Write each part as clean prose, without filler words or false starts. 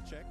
check.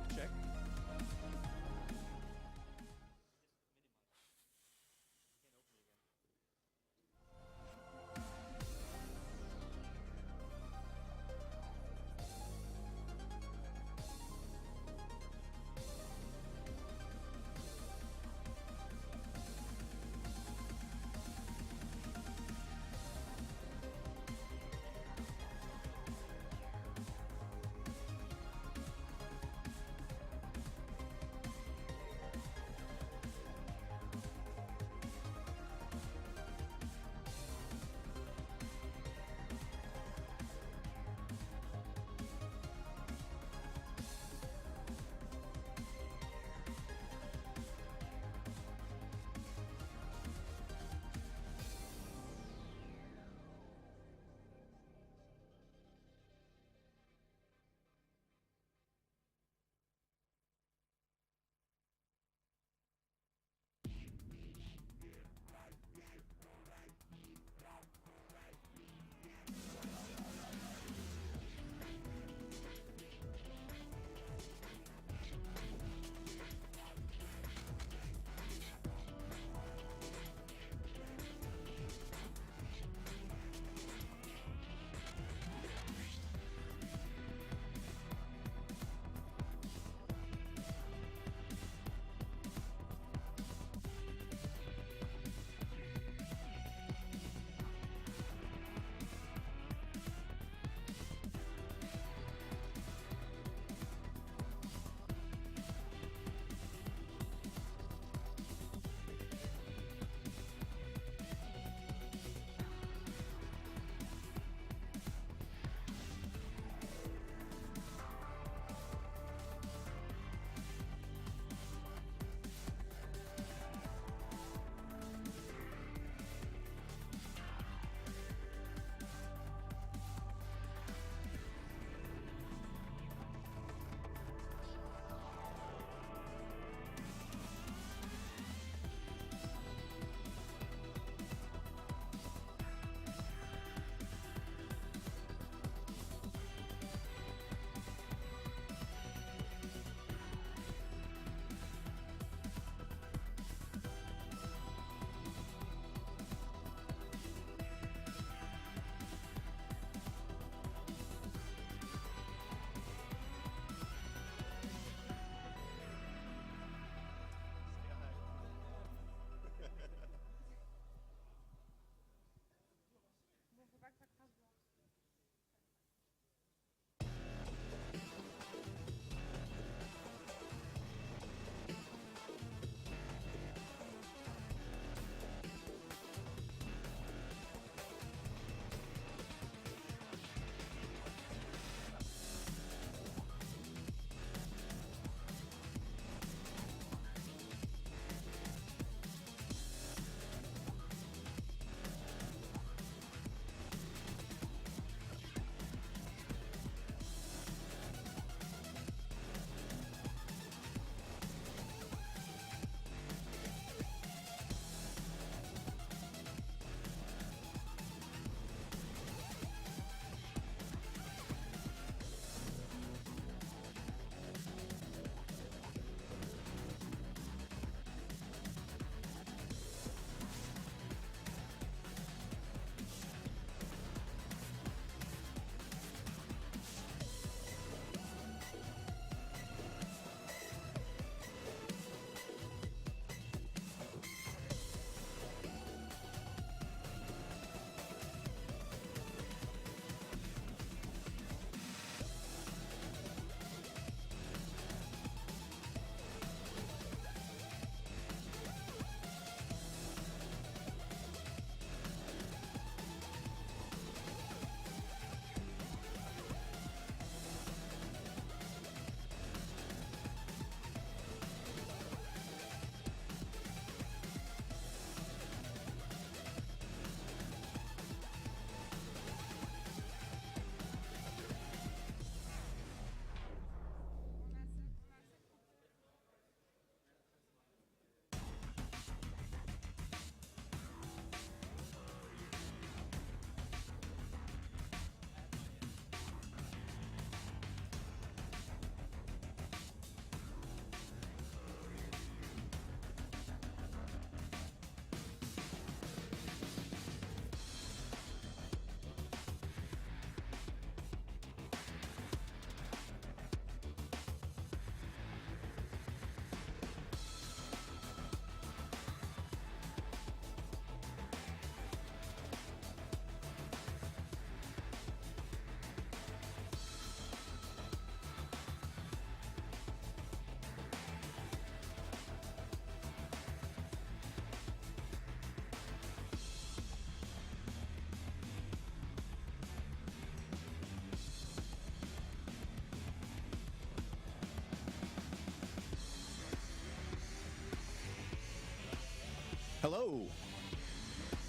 Hello,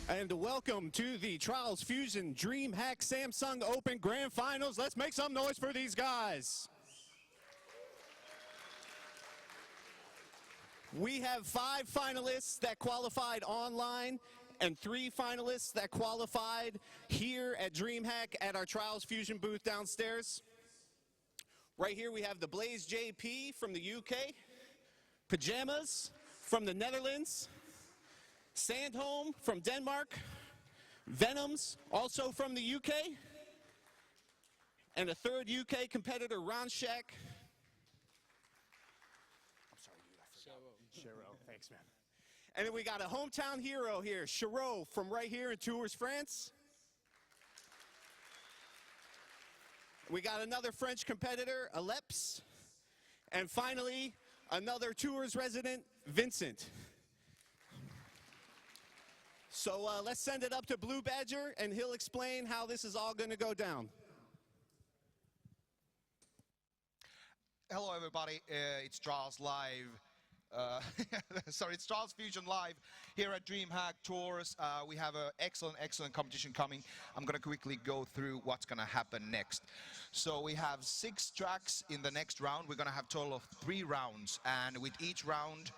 and welcome to the Trials Fusion Dreamhack Samsung Open Grand Finals. Let's make some noise for these guys. We have 5 finalists that qualified online and 3 finalists that qualified here at DreamHack at our Trials Fusion booth downstairs. Right here we have the Blaze JP from the UK, Pajamas from the Netherlands, Sandholm from Denmark, Venoms also from the UK, and a third UK competitor, Ronshak. I'm sorry, dude, I forgot. Chiro, thanks, man. And then we got a hometown hero here, Chiro from right here in Tours, France. We got another French competitor, Aleps. And finally, another Tours resident, Vincent. So let's send it up to Blue Badger, and he'll explain how this is all going to go down. Hello, everybody. It's Trials Live. Sorry, it's Trials Fusion Live here at DreamHack Tours. We have an excellent competition coming. I'm going to quickly go through what's going to happen next. So we have 6 tracks in the next round. We're going to have a total of 3 rounds, and with each round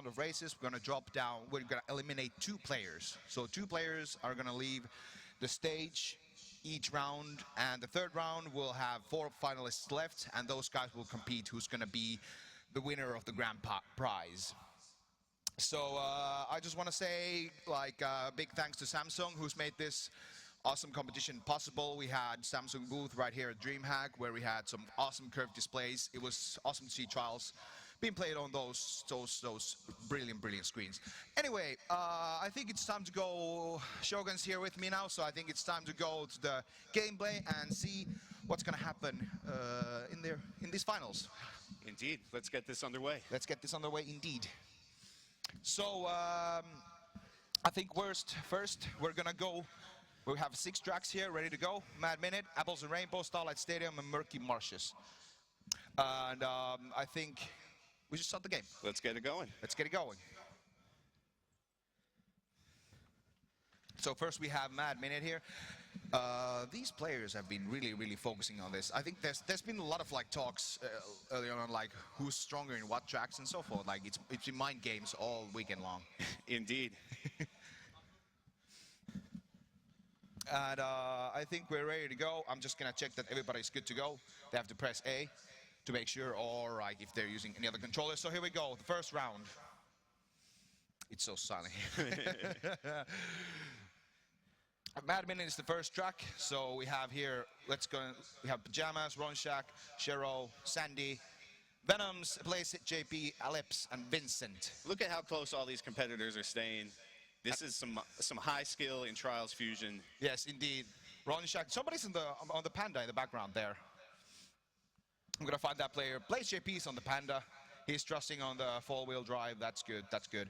of races, we're going to drop down. We're going to eliminate 2 players. So 2 players are going to leave the stage each round, and the third round will have 4 finalists left, and those guys will compete who's going to be the winner of the grand prize. So I just want to say, big thanks to Samsung, who's made this awesome competition possible. We had Samsung booth right here at DreamHack, where we had some awesome curved displays. It was awesome to see trials being played on those brilliant screens. Anyway, I think it's time to go. Shogun's here with me now, so I think it's time to go to the gameplay and see what's going to happen in these finals. Indeed. Let's get this underway. Let's get this underway, indeed. So, I think first we're going to go. We have 6 tracks here ready to go. Mad Minute, Apples and Rainbow, Starlight Stadium, and Murky Marshes. And I think we should start the game. Let's get it going. Let's get it going. So first we have Mad Minute here. These players have been really focusing on this. I think there's been a lot of talks earlier on, who's stronger in what tracks and so forth. It's been mind games all weekend long. Indeed. And I think we're ready to go. I'm just gonna check that everybody's good to go. They have to press A to make sure, or if they're using any other controllers. So here we go, the first round. It's so silent here. Mad Minute is the first track, so we have here, we have Pajamas, Ronshak, Shero, Sandy, Venoms, Blaze, JP, Aleps, and Vincent. Look at how close all these competitors are staying. This is some high skill in Trials Fusion. Yes, indeed. Ronshak, somebody's on the Panda in the background there. I'm gonna find that player. Blaze JP is on the Panda. He's trusting on the 4-wheel drive. That's good, that's good.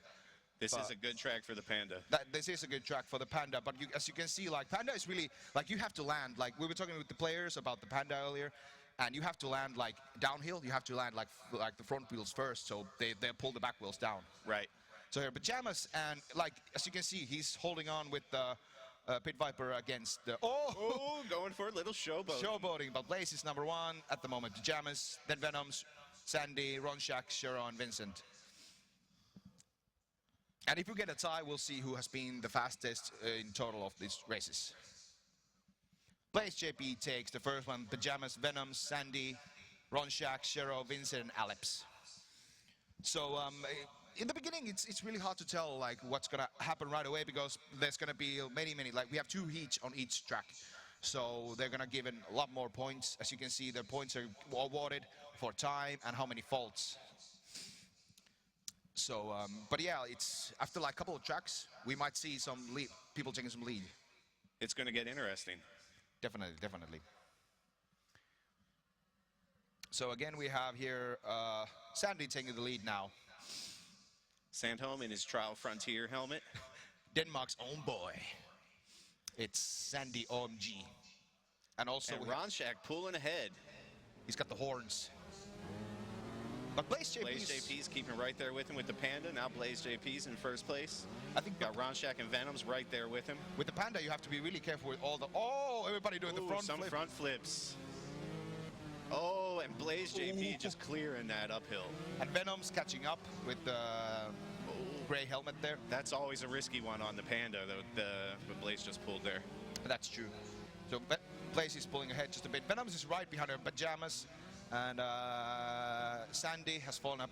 This is a good track for the Panda. This is a good track for the Panda, but as you can see, Panda is really, you have to land, we were talking with the players about the Panda earlier, and you have to land, downhill. You have to land, the front wheels first, so they pull the back wheels down. Right. So here, Pajamas, and, as you can see, he's holding on with the Pit Viper against the... Oh, going for a little showboat. Showboating, but Blaze is number 1 at the moment. Pajamas, then Venoms, Sandy, Ronshak, Shero, and Vincent. And if we get a tie, we'll see who has been the fastest in total of these races. Blaze JP takes the first one. Pajamas, Venoms, Sandy, Ronshak, Shero, Vincent, and Aleps. So in the beginning, it's really hard to tell what's gonna happen right away, because there's gonna be many. We have 2 heats on each track, so they're gonna give a lot more points. As you can see, their points are awarded for time and how many faults. So, but yeah, it's after a couple of tracks, we might see some people taking some lead. It's going to get interesting. Definitely. So again, we have here Sandy taking the lead now. Sandholm in his Trial Frontier helmet. Denmark's own boy. It's Sandy OMG. And also Ronshak pulling ahead. He's got the horns. But Blaze Blaze JP's keeping right there with him with the Panda. Now Blaze JP's in first place. I think Got Ronshak and Venoms right there with him. with the Panda, you have to be really careful with all the... Oh, everybody doing the front some flip. front flips. Oh, and Blaze JP just clearing that uphill. And Venom's catching up with the gray helmet there. That's always a risky one on the Panda, though. The Blaze just pulled there. That's true. So Blaze is pulling ahead just a bit. Venoms is right behind her pajamas. And Sandy has fallen up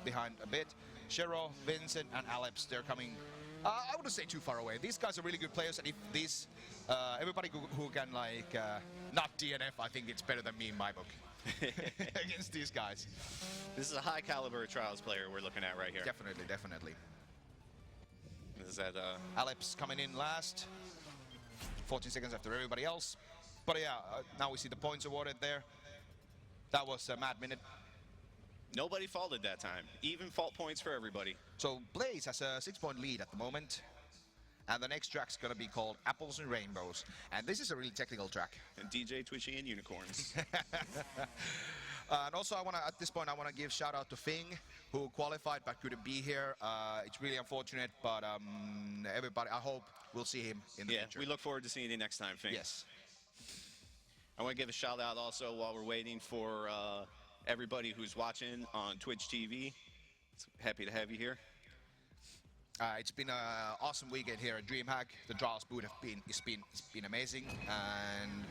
behind a bit. Shero, Vincent, and Aleps, they're coming... I wouldn't say too far away. These guys are really good players, and if these... everybody who can, like, not DNF, I think it's better than me in my book. Against these guys. This is a high caliber trials player we're looking at right here. Definitely, definitely. Is that Aleps coming in last. 14 seconds after everybody else. But yeah, now we see the points awarded there. That was a mad minute. Nobody faulted that time. Even fault points for everybody. So Blaze has a 6-point lead at the moment. And the next track's gonna be called Apples and Rainbows. And this is a really technical track. And DJ Twitchy and Unicorns. And also, at this point, I want to give shout out to Fing, who qualified but couldn't be here. It's really unfortunate, but everybody, I hope we'll see him in the future. We look forward to seeing you next time, Fing. Yes. I want to give a shout out also while we're waiting for everybody who's watching on Twitch TV. Happy to have you here. It's been an awesome weekend here at DreamHack. The draws booth it's been amazing, and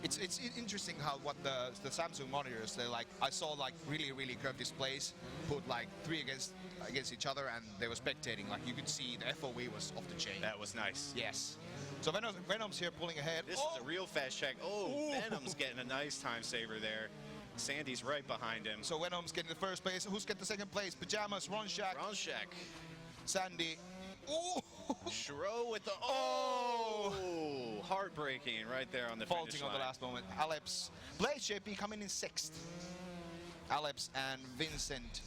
it's interesting how what the Samsung monitors, they're like, I saw like really curved displays put like 3 against each other, and they were spectating. Like you could see the FOV was off the chain. That was nice. Yes. So Venom's here pulling ahead. This is a real fast check. Oh, Venom's getting a nice time saver there. Sandy's right behind him. So Venom's getting the first place. Who's getting the second place? Pajamas, Ronshak. Sandy. Oh! Shro with the heartbreaking right there on the faulting finish line. on the last moment. Aleps. Blaze JP coming in 6th. Aleps and Vincent.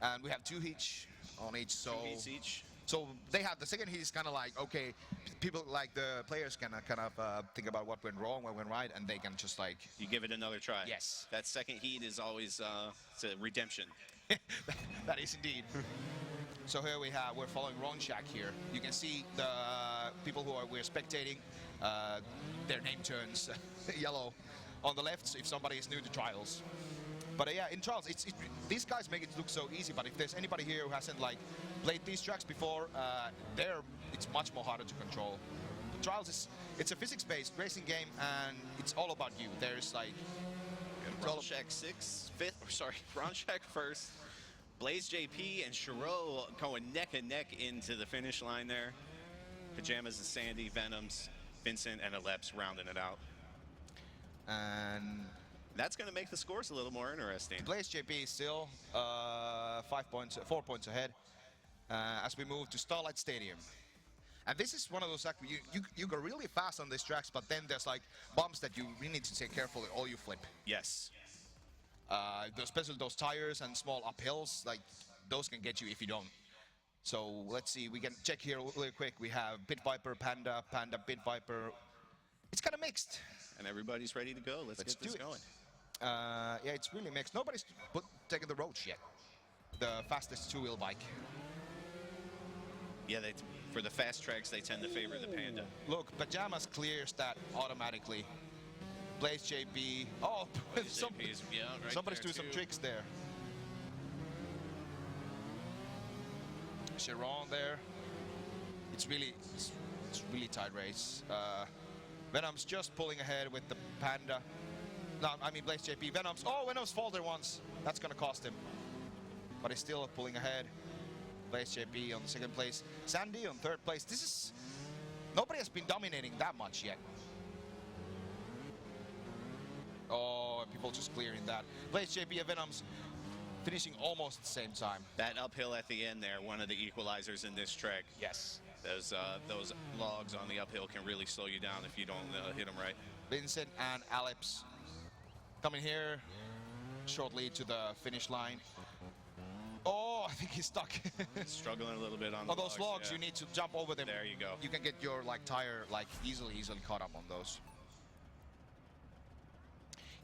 And we have 2 each on each. So 2 heats each. So they have the second heat is kind of like, okay, people like the players can kind of think about what went wrong, what went right, and they can just like... You give it another try. Yes. That second heat is always it's a redemption. That is indeed. So here we're following Ronshak here. You can see the people we're spectating, their name turns yellow on the left if somebody is new to trials. But yeah, in trials, these guys make it look so easy, but if there's anybody here who hasn't like played these tracks before, it's much more harder to control. The trials it's a physics-based racing game, and it's all about you. There's like... Ronshak 5th, first. Blaze JP and Shiro going neck and neck into the finish line there. Pajamas and Sandy, Venoms, Vincent, and Aleps rounding it out. And that's going to make the scores a little more interesting. Blaze JP is still 4 points ahead as we move to Starlight Stadium. And this is one of those tracks where you go really fast on these tracks, but then there's like bumps that you really need to take careful with all you flip. Yes. Especially those tires and small uphills, like those can get you if you don't. So let's see, we can check here really quick. We have Pit Viper, Panda, Pit Viper. It's kind of mixed. And everybody's ready to go. Let's get this going. Yeah, it's really mixed. Nobody's taken the Roach yet. The fastest 2-wheel bike. Yeah, for the fast tracks, they tend to favor the Panda. Look, Pajamas clears that automatically. Blaze JP. Oh, somebody's doing some tricks there. Chiron there. It's really tight race. Venom's just pulling ahead with the Panda. No, I mean Blaze JP. Venom's faltered once. That's gonna cost him. But he's still pulling ahead. Blaze JP on the 2nd place. Sandy on 3rd place. Nobody has been dominating that much yet. Oh, people just clearing that. Blaze JP and Venom's finishing almost at the same time. That uphill at the end there, one of the equalizers in this track. Yes. Those logs on the uphill can really slow you down if you don't hit them right. Vincent and Aleps coming here shortly to the finish line. Oh, I think he's stuck. Struggling a little bit on those logs. Yeah. You need to jump over them. There you go. You can get your tire like easily caught up on those.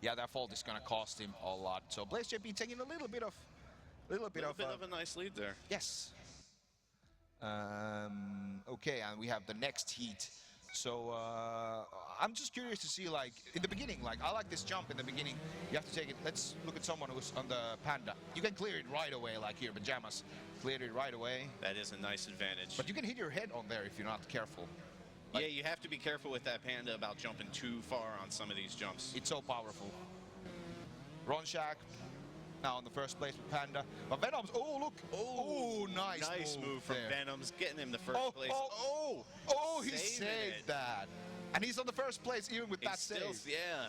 yeah, that fault is gonna cost him a lot. So Blaze JP taking a little bit of a nice lead there. yes. Okay, and we have the next heat. So I'm just curious to see, like, in the beginning, like, I like this jump in the beginning. You have to take it. Let's look at someone who's on the Panda. You can clear it right away, like here, Pajamas cleared it right away. That is a nice advantage. But you can hit your head on there if you're not careful. Yeah, you have to be careful with that Panda about jumping too far on some of these jumps. It's so powerful. Ronshak now in the first place with Panda. But Venom's, oh, look. Oh, nice move from there. Venom's, getting him the first place. He saved that. And he's on the first place even with that save. Yeah.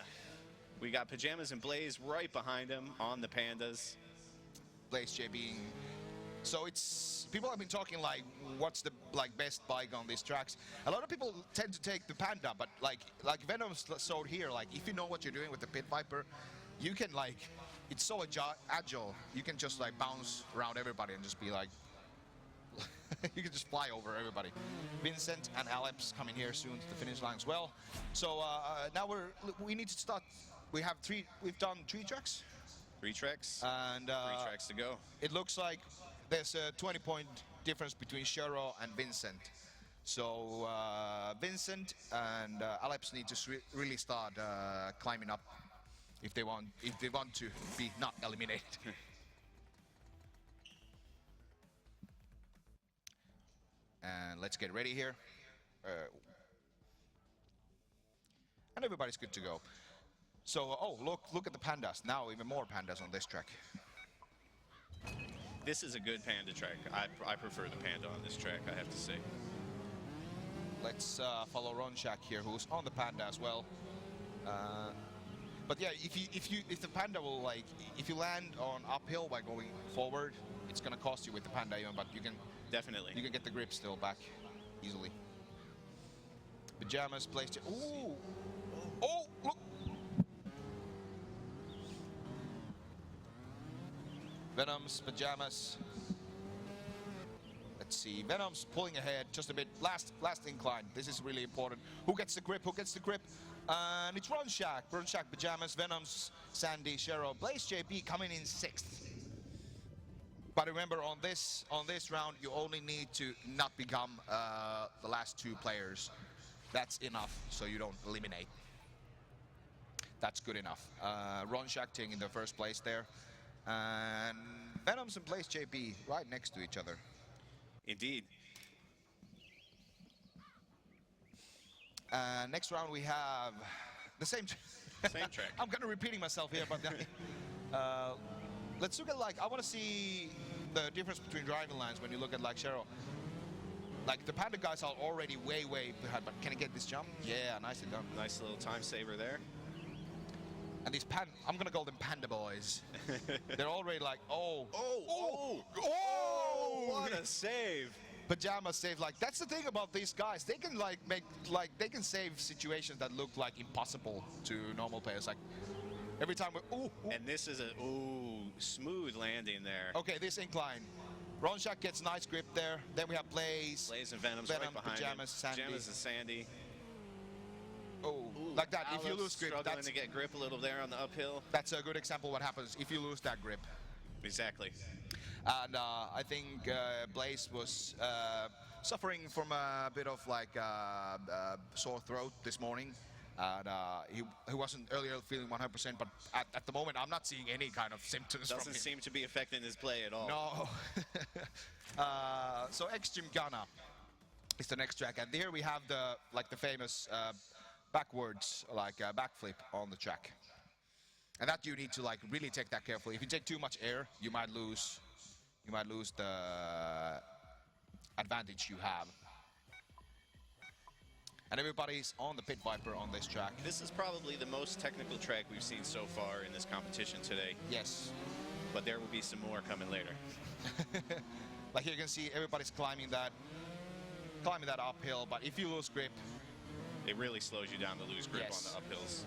We got Pajamas and Blaze right behind him on the Pandas. Blaze JB. So it's, people have been talking like, what's the best bike on these tracks? A lot of people tend to take the Panda, but like Venom's showed here, like if you know what you're doing with the Pit Viper, you can like, it's so agile. You can just like bounce around everybody and just be like, you can just fly over everybody. Vincent and Aleps coming here soon to the finish line as well. So now we need to start. We've done 3 tracks. 3 tracks. And 3 tracks to go. It looks like there's a 20-point difference between Shero and Vincent. So Vincent and Aleps need to really start climbing up if they want to be not eliminated. And let's get ready here. And everybody's good to go. So, oh, look at the Pandas. Now even more Pandas on this track. This is a good Panda track. I prefer the Panda on this track, I have to say. Let's follow Ronshak here, who's on the Panda as well. But yeah, if the Panda will, like, if you land on uphill by going forward, it's gonna cost you with the Panda even, but you can definitely get the grip still back easily. Pajamas placed it. Ooh! Oh, look! Venom's Pajamas. Let's see. Venom's pulling ahead just a bit. Last incline. This is really important. Who gets the grip? Who gets the grip? And it's Ronshak. Ronshak, Pajamas, Venom's, Sandy, Shero, Blaze JP coming in 6th. But remember, on this round, you only need to not become the last 2 players. That's enough, so you don't eliminate. That's good enough. Ronshak taking the first place there. And Venom's and Blaze JP right next to each other. Indeed. Next round we have the same same track. I'm kind of repeating myself here, but let's look at, like, I want to see the difference between driving lines when you look at, like, Shero. Like, the Panda guys are already way behind, but can I get this jump? Yeah, nicely done. Nice little time saver there. And these I'm gonna call them Panda boys. They're already like, oh, what a save. Pajama save. Like, that's the thing about these guys. They can like they can save situations that look like impossible to normal players. Like every time and this is a smooth landing there. Okay, this incline. Ronshak gets nice grip there. Then we have Blaze. Blaze and Venom's right behind Pajamas, Sandy. Pajamas and Sandy. Like that. If you lose grip, struggling to get grip a little there on the uphill. That's a good example of what happens if you lose that grip. Exactly. And I think Blaze was suffering from a bit of like sore throat this morning. And he wasn't earlier feeling 100%, but at the moment I'm not seeing any kind of symptoms from him. Doesn't seem to be affecting his play at all. No. So Extreme Ghana is the next track, and here we have the famous backwards backflip on the track. And that you need to like really take that carefully. If you take too much air, you might lose the advantage you have. And everybody's on the Pit Viper on this track. This is probably the most technical track we've seen so far in this competition today. Yes. But there will be some more coming later. Like here you can see everybody's climbing that uphill, but if you lose grip, it really slows you down to lose grip on the uphills.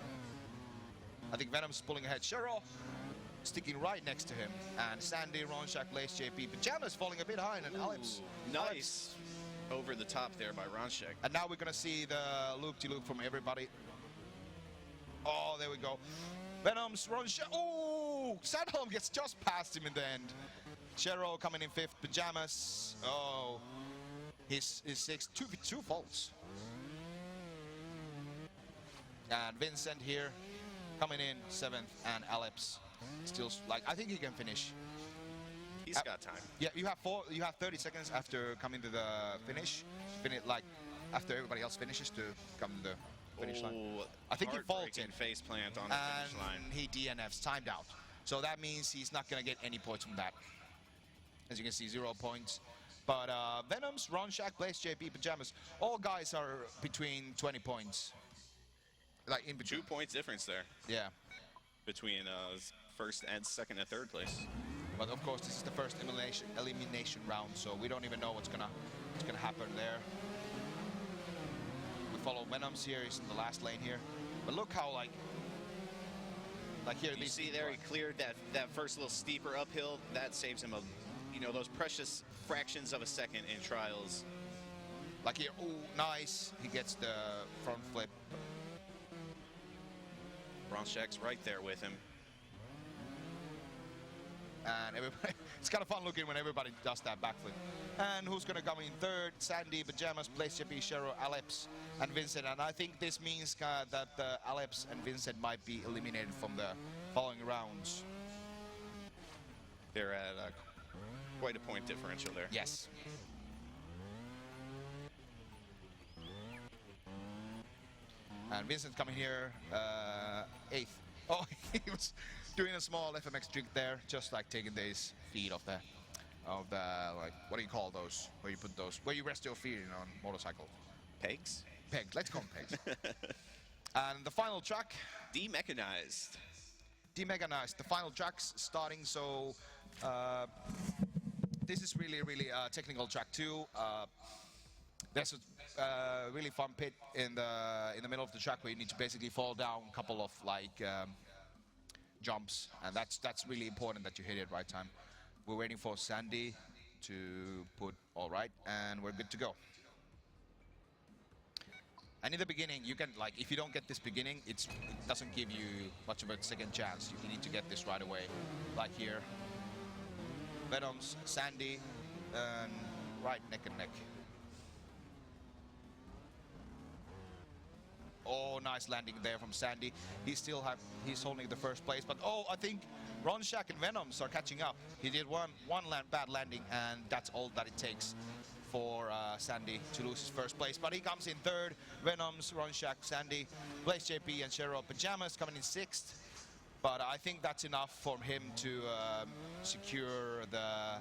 I think Venom's pulling ahead. Shero sticking right next to him. And Sandy, Ronshak, Blaze JP. Pajamas falling a bit high, and Aleps. Nice. Over the top there by Ronshak. And now we're going to see the loop-de-loop from everybody. Oh, there we go. Venom's Ron Shack. Oh, Sadholm gets just past him in the end. Shero coming in 5th. Pajamas. Oh, he's 6th. Two faults. And Vincent here coming in 7th, and Aleps still like I think he can finish. He's got time. Yeah, you have 30 seconds after coming to the finish. Like after everybody else finishes to come to the finish line. I think he faulted face plant on the finish line. And he DNFs, timed out. So that means he's not gonna get any points from that. As you can see, 0 points. But Venoms, Ron Shack, Blaze JP, Pajamas, all guys are between 20 points. Like in between. 2 points difference there. Yeah. Between first and second and third place. But of course, this is the first elimination round, so we don't even know what's gonna happen there. We follow Venoms here. He's in the last lane here. But look how like here you see there he cleared that first little steeper uphill. That saves him those precious fractions of a second in trials. Like here, oh nice. He gets the front flip. Ronchak's right there with him. And everybody, it's kind of fun looking when everybody does that backflip. And who's going to come in 3rd? Sandy, Pajamas, Blaze JP, Shero, Aleps, and Vincent. And I think this means that Aleps and Vincent might be eliminated from the following rounds. They're at quite a point differential there. Yes. And Vincent coming here 8th. Oh, he was doing a small FMX trick there, just like taking these feet off the like, what do you call those? Where you put those, where you rest your feet on motorcycle? Pegs? Pegs, let's call them pegs. And the final track. Demechanized. Demechanized, the final track's starting, so this is really technical track too. There's a really fun pit in the middle of the track where you need to basically fall down a couple of like jumps, and that's really important that you hit it right time. We're waiting for Sandy to put all right, and we're good to go. And in the beginning, you can like if you don't get this beginning, it doesn't give you much of a second chance. You need to get this right away, like here. Venoms, Sandy, and right neck and neck. Oh, nice landing there from Sandy. He's holding the first place, but oh, I think Ron Shack and Venoms are catching up. He did one bad landing, and that's all that it takes for Sandy to lose his first place. But he comes in 3rd. Venoms, Ron Shack, Sandy, Blaze JP, and Shero. Pajamas coming in 6th. But I think that's enough for him to secure the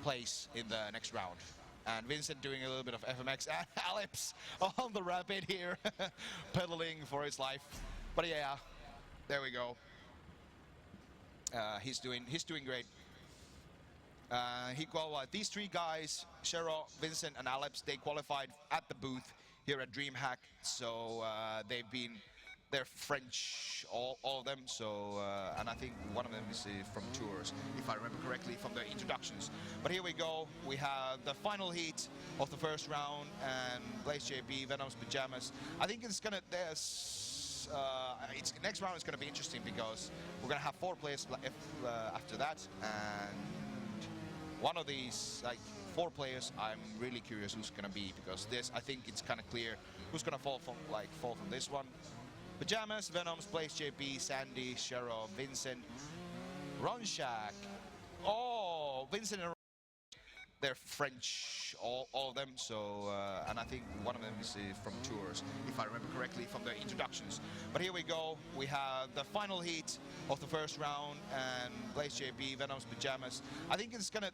place in the next round. And Vincent doing a little bit of FMX, and Aleps on the rapid here, pedaling for his life. But yeah, there we go. He's doing great. He qualified. These 3 guys, Shero, Vincent, and Aleps, they qualified at the booth here at DreamHack. So they're French, all of them. So and I think one of them is from tours, if I remember correctly from the introductions. But here we go. We have the final heat of the first round, and Blaze JP, Venoms, Pajamas. I think it's gonna next round is gonna be interesting because we're gonna have 4 players after that, and one of these 4 players, I'm really curious who's gonna be, because I think it's kind of clear who's gonna fall from this one. Pajamas, Venoms, Blaze JP, Sandy, Shero, Vincent, Ron Shack. Oh, Vincent and they're French, all of them. So and I think one of them is from tours, if I remember correctly from the introductions. But here we go. We have the final heat of the first round, and Blaze JP, Venoms, Pajamas. I think it's gonna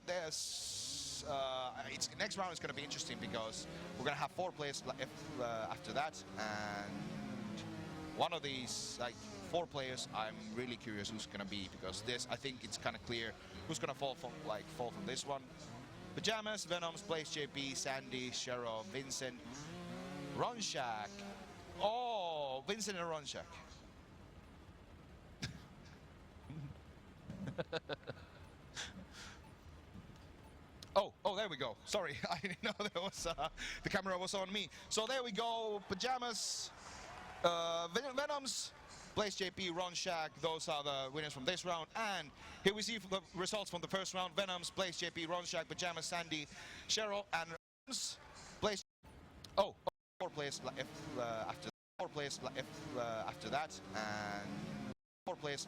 next round is gonna be interesting because we're gonna have 4 players after that, and one of these 4 players, I'm really curious who's gonna be, because I think it's kind of clear who's gonna fall from this one. Pajamas, Venoms, Blaze JP, Sandy, Shero, Vincent, Ron Shack. Oh, Vincent and Ron Shack. Oh, there we go. Sorry, I didn't know there was the camera was on me. So there we go. Pajamas, Venoms, Blaze JP, Ron Shack, those are the winners from this round. And here we see the results from the first round. Venoms, Blaze JP, Ron Shack, Pajamas, Sandy, Cheryl, and Blaze. Oh, 4 players after that, and 4 players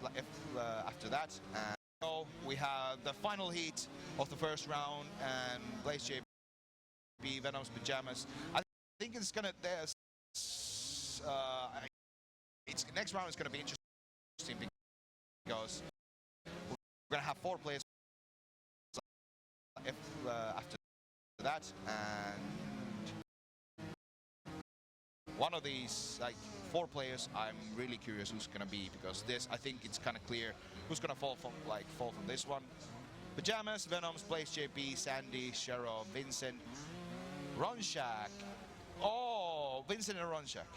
after that. And so we have the final heat of the first round, and Blaze JP, Venoms, Pajamas. I think it's gonna next round is gonna be interesting because we're gonna have 4 players after that, and one of these, like 4 players, I'm really curious who's gonna be, because this, I think it's kind of clear who's gonna fall from this one. Pajamas, Venoms, Blaze JP, Sandy, Cheryl, Vincent, Ron Shack. Oh, Vincent and Ron Shack.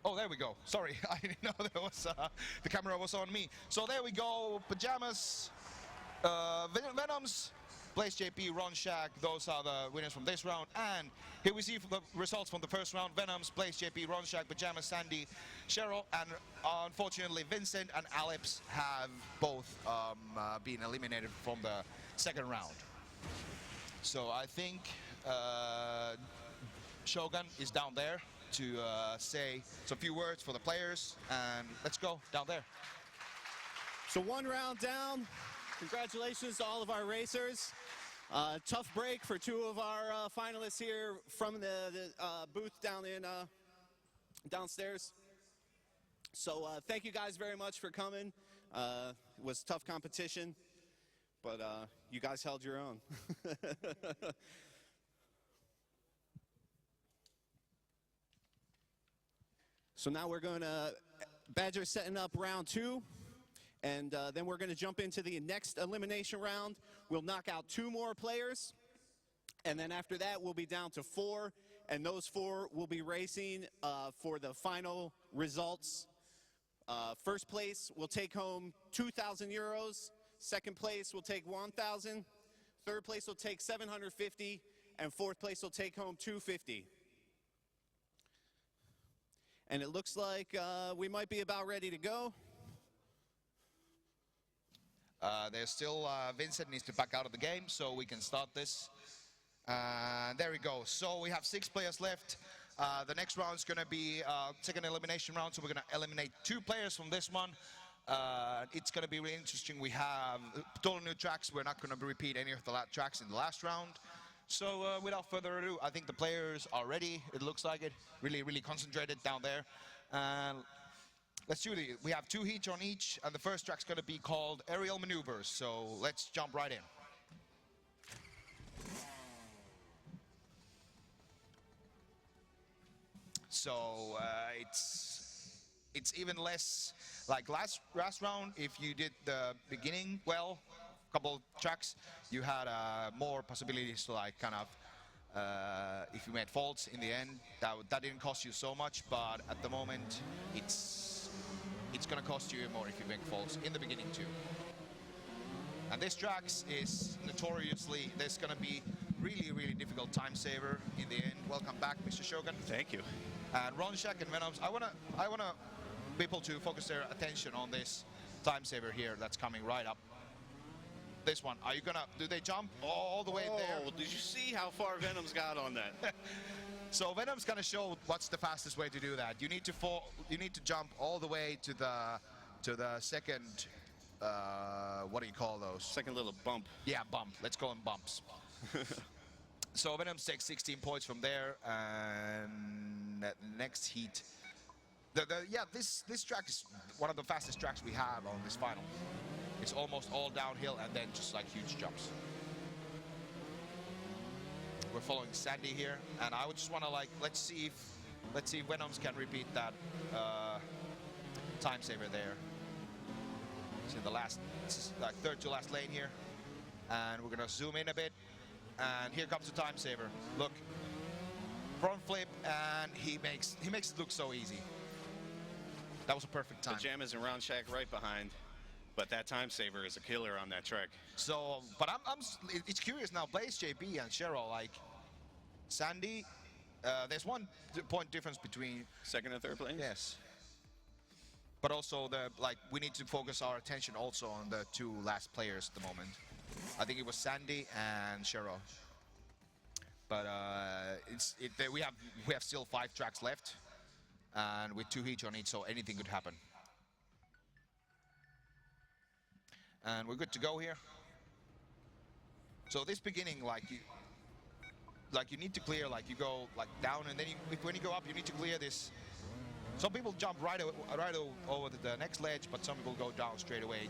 Oh, there we go. Sorry, I didn't know there was the camera was on me. So there we go. Pajamas, Venoms, Blaze JP, Ron Shack. Those are the winners from this round. And here we see the results from the first round. Venoms, Blaze JP, Ron Shack, Pajamas, Sandy, Cheryl, and unfortunately Vincent and Alex have both been eliminated from the second round. So I think Shogun is down there to say some few words for the players, and let's go down there. So 1 round down. Congratulations to all of our racers. Tough break for 2 of our finalists here from the booth down in downstairs. So thank you guys very much for coming. It was tough competition, but you guys held your own. So now we're going to, Badger setting up round 2, and then we're going to jump into the next elimination round. We'll knock out 2 more players, and then after that we'll be down to 4, and those 4 will be racing for the final results. First place will take home 2,000 euros, second place will take 1,000, third place will take 750, and fourth place will take home 250. And it looks like we might be about ready to go. There's still Vincent needs to back out of the game, so we can start this. There we go. So we have 6 players left. The next round is going to be second elimination round, so we're going to eliminate 2 players from this one. It's going to be really interesting. We have total new tracks. We're not going to repeat any of the tracks in the last round. So without further ado, I think the players are ready. It looks like it. Really, really concentrated down there. Let's do it. We have 2 heats on each, and the first track's going to be called Aerial Maneuvers. So let's jump right in. So it's even less like last round. If you did the beginning well, couple tracks, you had more possibilities to like kind of if you made faults in the end, that didn't cost you so much, but at the moment it's gonna cost you more if you make faults in the beginning too. And this track is notoriously, there's gonna be really difficult time saver in the end. Welcome back, Mr. Shogun. Thank you. And Ron Shack and Venoms, I wanna people to focus their attention on this time saver here that's coming right up. This one, are you gonna, do they jump all the way there? Oh, did you see how far Venom's got on that? So Venom's gonna show what's the fastest way to do that. You need to jump all the way to the second, what do you call those? Second little bump. Yeah, bump. Let's call them bumps. So Venom takes 16 points from there, and the next heat. Yeah, this track is one of the fastest tracks we have on this final. It's almost all downhill and then just like huge jumps. We're following Sandy here, and I would just want to like let's see if Venoms can repeat that time saver there. It's in the last, like third to last lane here, and we're gonna zoom in a bit, and here comes the time saver. Look, front flip, and he makes it look so easy. That was a perfect time. Pajamas and Round Shack right behind. But that time saver is a killer on that track. So, but it's curious now. Blaze JP and Cheryl, like, Sandy, there's 1 point difference between. Second and third place? Yes. But also we need to focus our attention also on the 2 last players at the moment. I think it was Sandy and Shero. But we have still 5 tracks left, and with 2 heats on each, so anything could happen. And we're good to go here. So this beginning, you need to clear, you go down, and then when you go up, you need to clear this. Some people jump right over the next ledge, but some people go down straight away.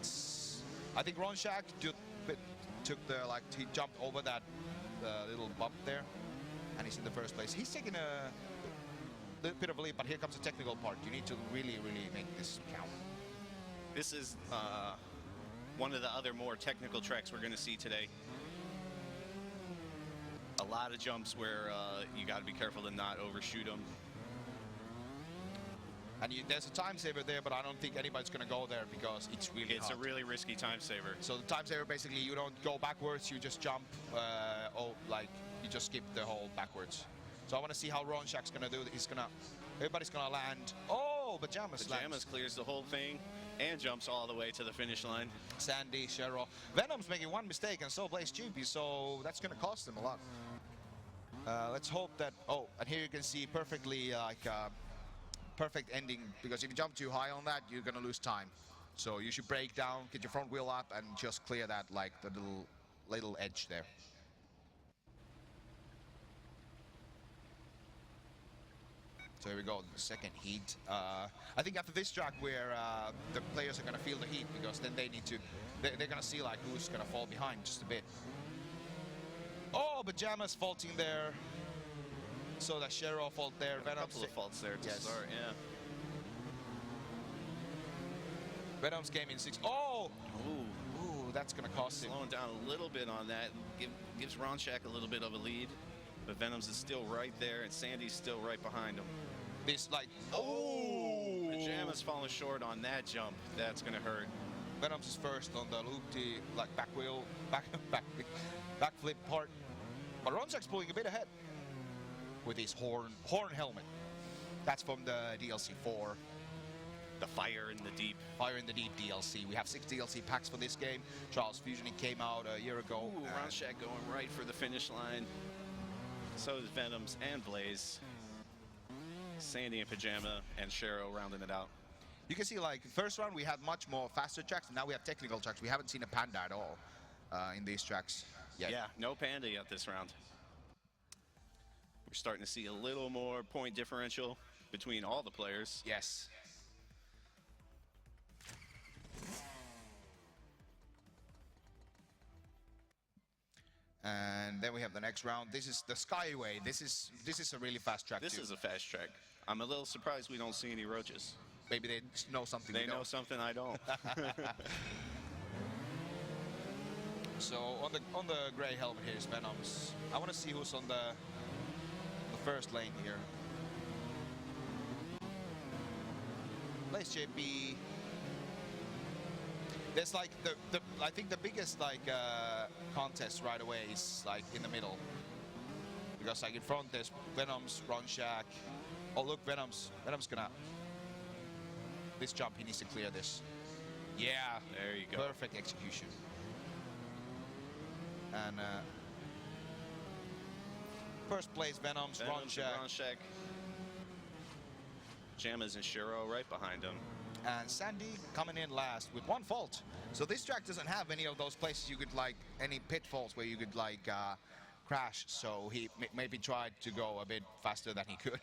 I think Ron Shack took he jumped over that little bump there, and he's in the first place. He's taking a little bit of a lead, but here comes the technical part. You need to really, really make this count. This is one of the other more technical tracks we're going to see today. A lot of jumps where you got to be careful to not overshoot them. And there's a time saver there, but I don't think anybody's going to go there because it's really hot. A really risky time saver. So the time saver, basically, you don't go backwards, you just jump, you just skip the whole backwards. So I want to see how Ron Shack's going to do it. Everybody's going to land. Oh, Pajamas clears the whole thing and jumps all the way to the finish line. Sandy, Shero. Venom's making 1 mistake, and so plays GP, so that's going to cost him a lot. Let's hope that... Oh, and here you can see perfectly, perfect ending, because if you jump too high on that, you're going to lose time. So you should break down, get your front wheel up, and just clear that, the little edge there. So here we go, the second heat. I think after this track where the players are going to feel the heat, because then they're going to see who's going to fall behind just a bit. Oh, Pajamas faulting there. So that Shero fault there. A couple of faults there to start, yeah. Venom's came in 6. Oh! Ooh, that's going to cost him. Slowing down a little bit on that. Gives Ron Shack a little bit of a lead. But Venom's is still right there, and Sandy's still right behind him. Pajamas falling short on that jump. That's going to hurt. Venom's is first on the loopty, back wheel, backflip part. But Ron Shack's pulling a bit ahead with his horn helmet. That's from the DLC 4. The Fire in the Deep. Fire in the Deep DLC. We have 6 DLC packs for this game. Trials Fusioning came out a year ago. Ooh, Ron Shack going right for the finish line. So is Venoms and Blaze. Sandy and Pajama and Shero rounding it out. You can see, first round we had much more faster tracks, and now we have technical tracks. We haven't seen a Panda at all in these tracks yet. Yeah, no Panda yet this round. We're starting to see a little more point differential between all the players. Yes. And then we have the next round. This is the Skyway. This is a really fast track. This is a fast track. I'm a little surprised we don't see any roaches. Maybe they know something. They know something I don't. So on the gray helmet here is Venoms. I want to see who's on the first lane here. Blaze JP. There's I think the biggest contest right away is in the middle, because in front there's Venoms, Ron Shack. Oh look, Venoms gonna this jump, he needs to clear this. Yeah, there you go. Perfect execution. And first place Venoms, Ron Shack. Jamas and Shero right behind him. And Sandy coming in last with 1 fault. So this track doesn't have any of those places you could any pitfalls where you could crash. So he maybe tried to go a bit faster than he could.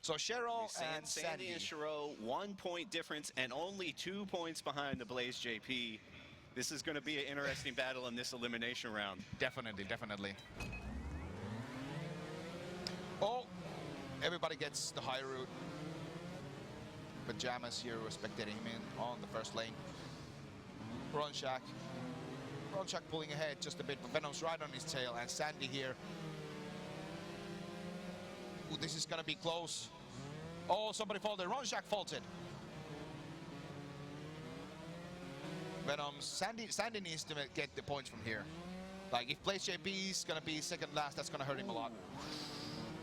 So Shero and Sandy and Shero, 1 point difference and only 2 points behind the Blaze JP. This is going to be an interesting battle in this elimination round. Definitely, definitely. Oh, everybody gets the high route. Pajamas here spectating him in on the first lane. Ron Shack pulling ahead just a bit, but Venom's right on his tail, and Sandy here. Ooh, this is gonna be close. Oh, somebody faulted. Ron Shack faulted. Sandy needs to get the points from here. If Blaze JP is gonna be second last, that's gonna hurt him a lot.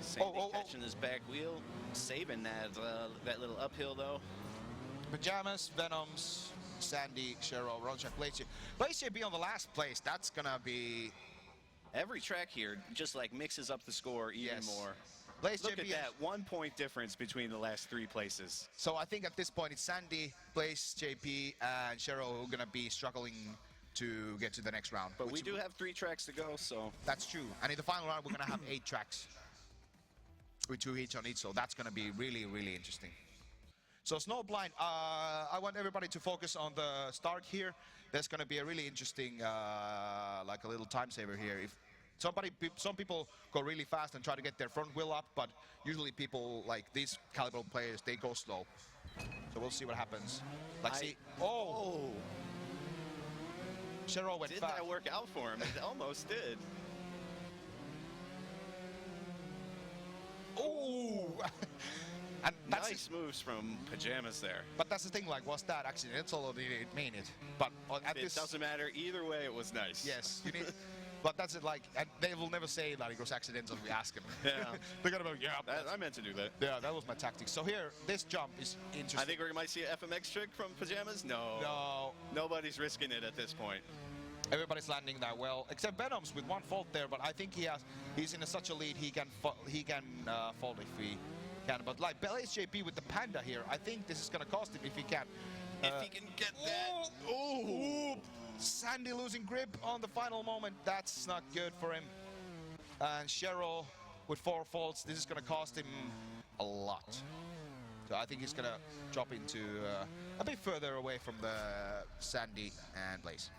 Sandy catching his back wheel, saving that little uphill though. Pajamas, Venoms, Sandy, Cheryl, Ronchak, Blaze JP on the last place. That's gonna be... Every track here just like mixes up the score even more. Blaze Look JP at that 1 point difference between the last 3 places. So I think at this point it's Sandy, Blaze JP, and Cheryl who are gonna be struggling to get to the next round. But we do have 3 tracks to go, so... That's true. And in the final round, we're going to have 8 tracks with 2 each on each. So that's going to be really, really interesting. So Snowblind, I want everybody to focus on the start here. There's going to be a really interesting, like a little time saver here. If some people go really fast and try to get their front wheel up, but usually people like these caliber players, they go slow. So we'll see what happens. Like, see, Cheryl went fast. Did that work out for him? It almost did. Oh! And that's nice moves from Pajamas there. But that's the thing, like, was that accidental or did it mean it? But at it doesn't matter. Either way, it was nice. Yes, you need... But that's it, like, and they will never say that it was accidental if we ask them. Yeah. They're gonna be like, yeah. I meant to do that. Yeah, that was my tactic. So here, this jump is interesting. I think we might see an FMX trick from Pajamas. No. No. Nobody's risking it at this point. Everybody's landing that well, except Venoms with 1 fault there. But I think he's in such a lead he can fault if he can. But like Blaze JP with the Panda here, I think this is gonna cost him if he can. If he can get that. Oh! Sandy losing grip on the final moment. That's not good for him. And Cheryl with 4 faults. This is going to cost him a lot. So I think he's going to drop into a bit further away from the Sandy and Blaze.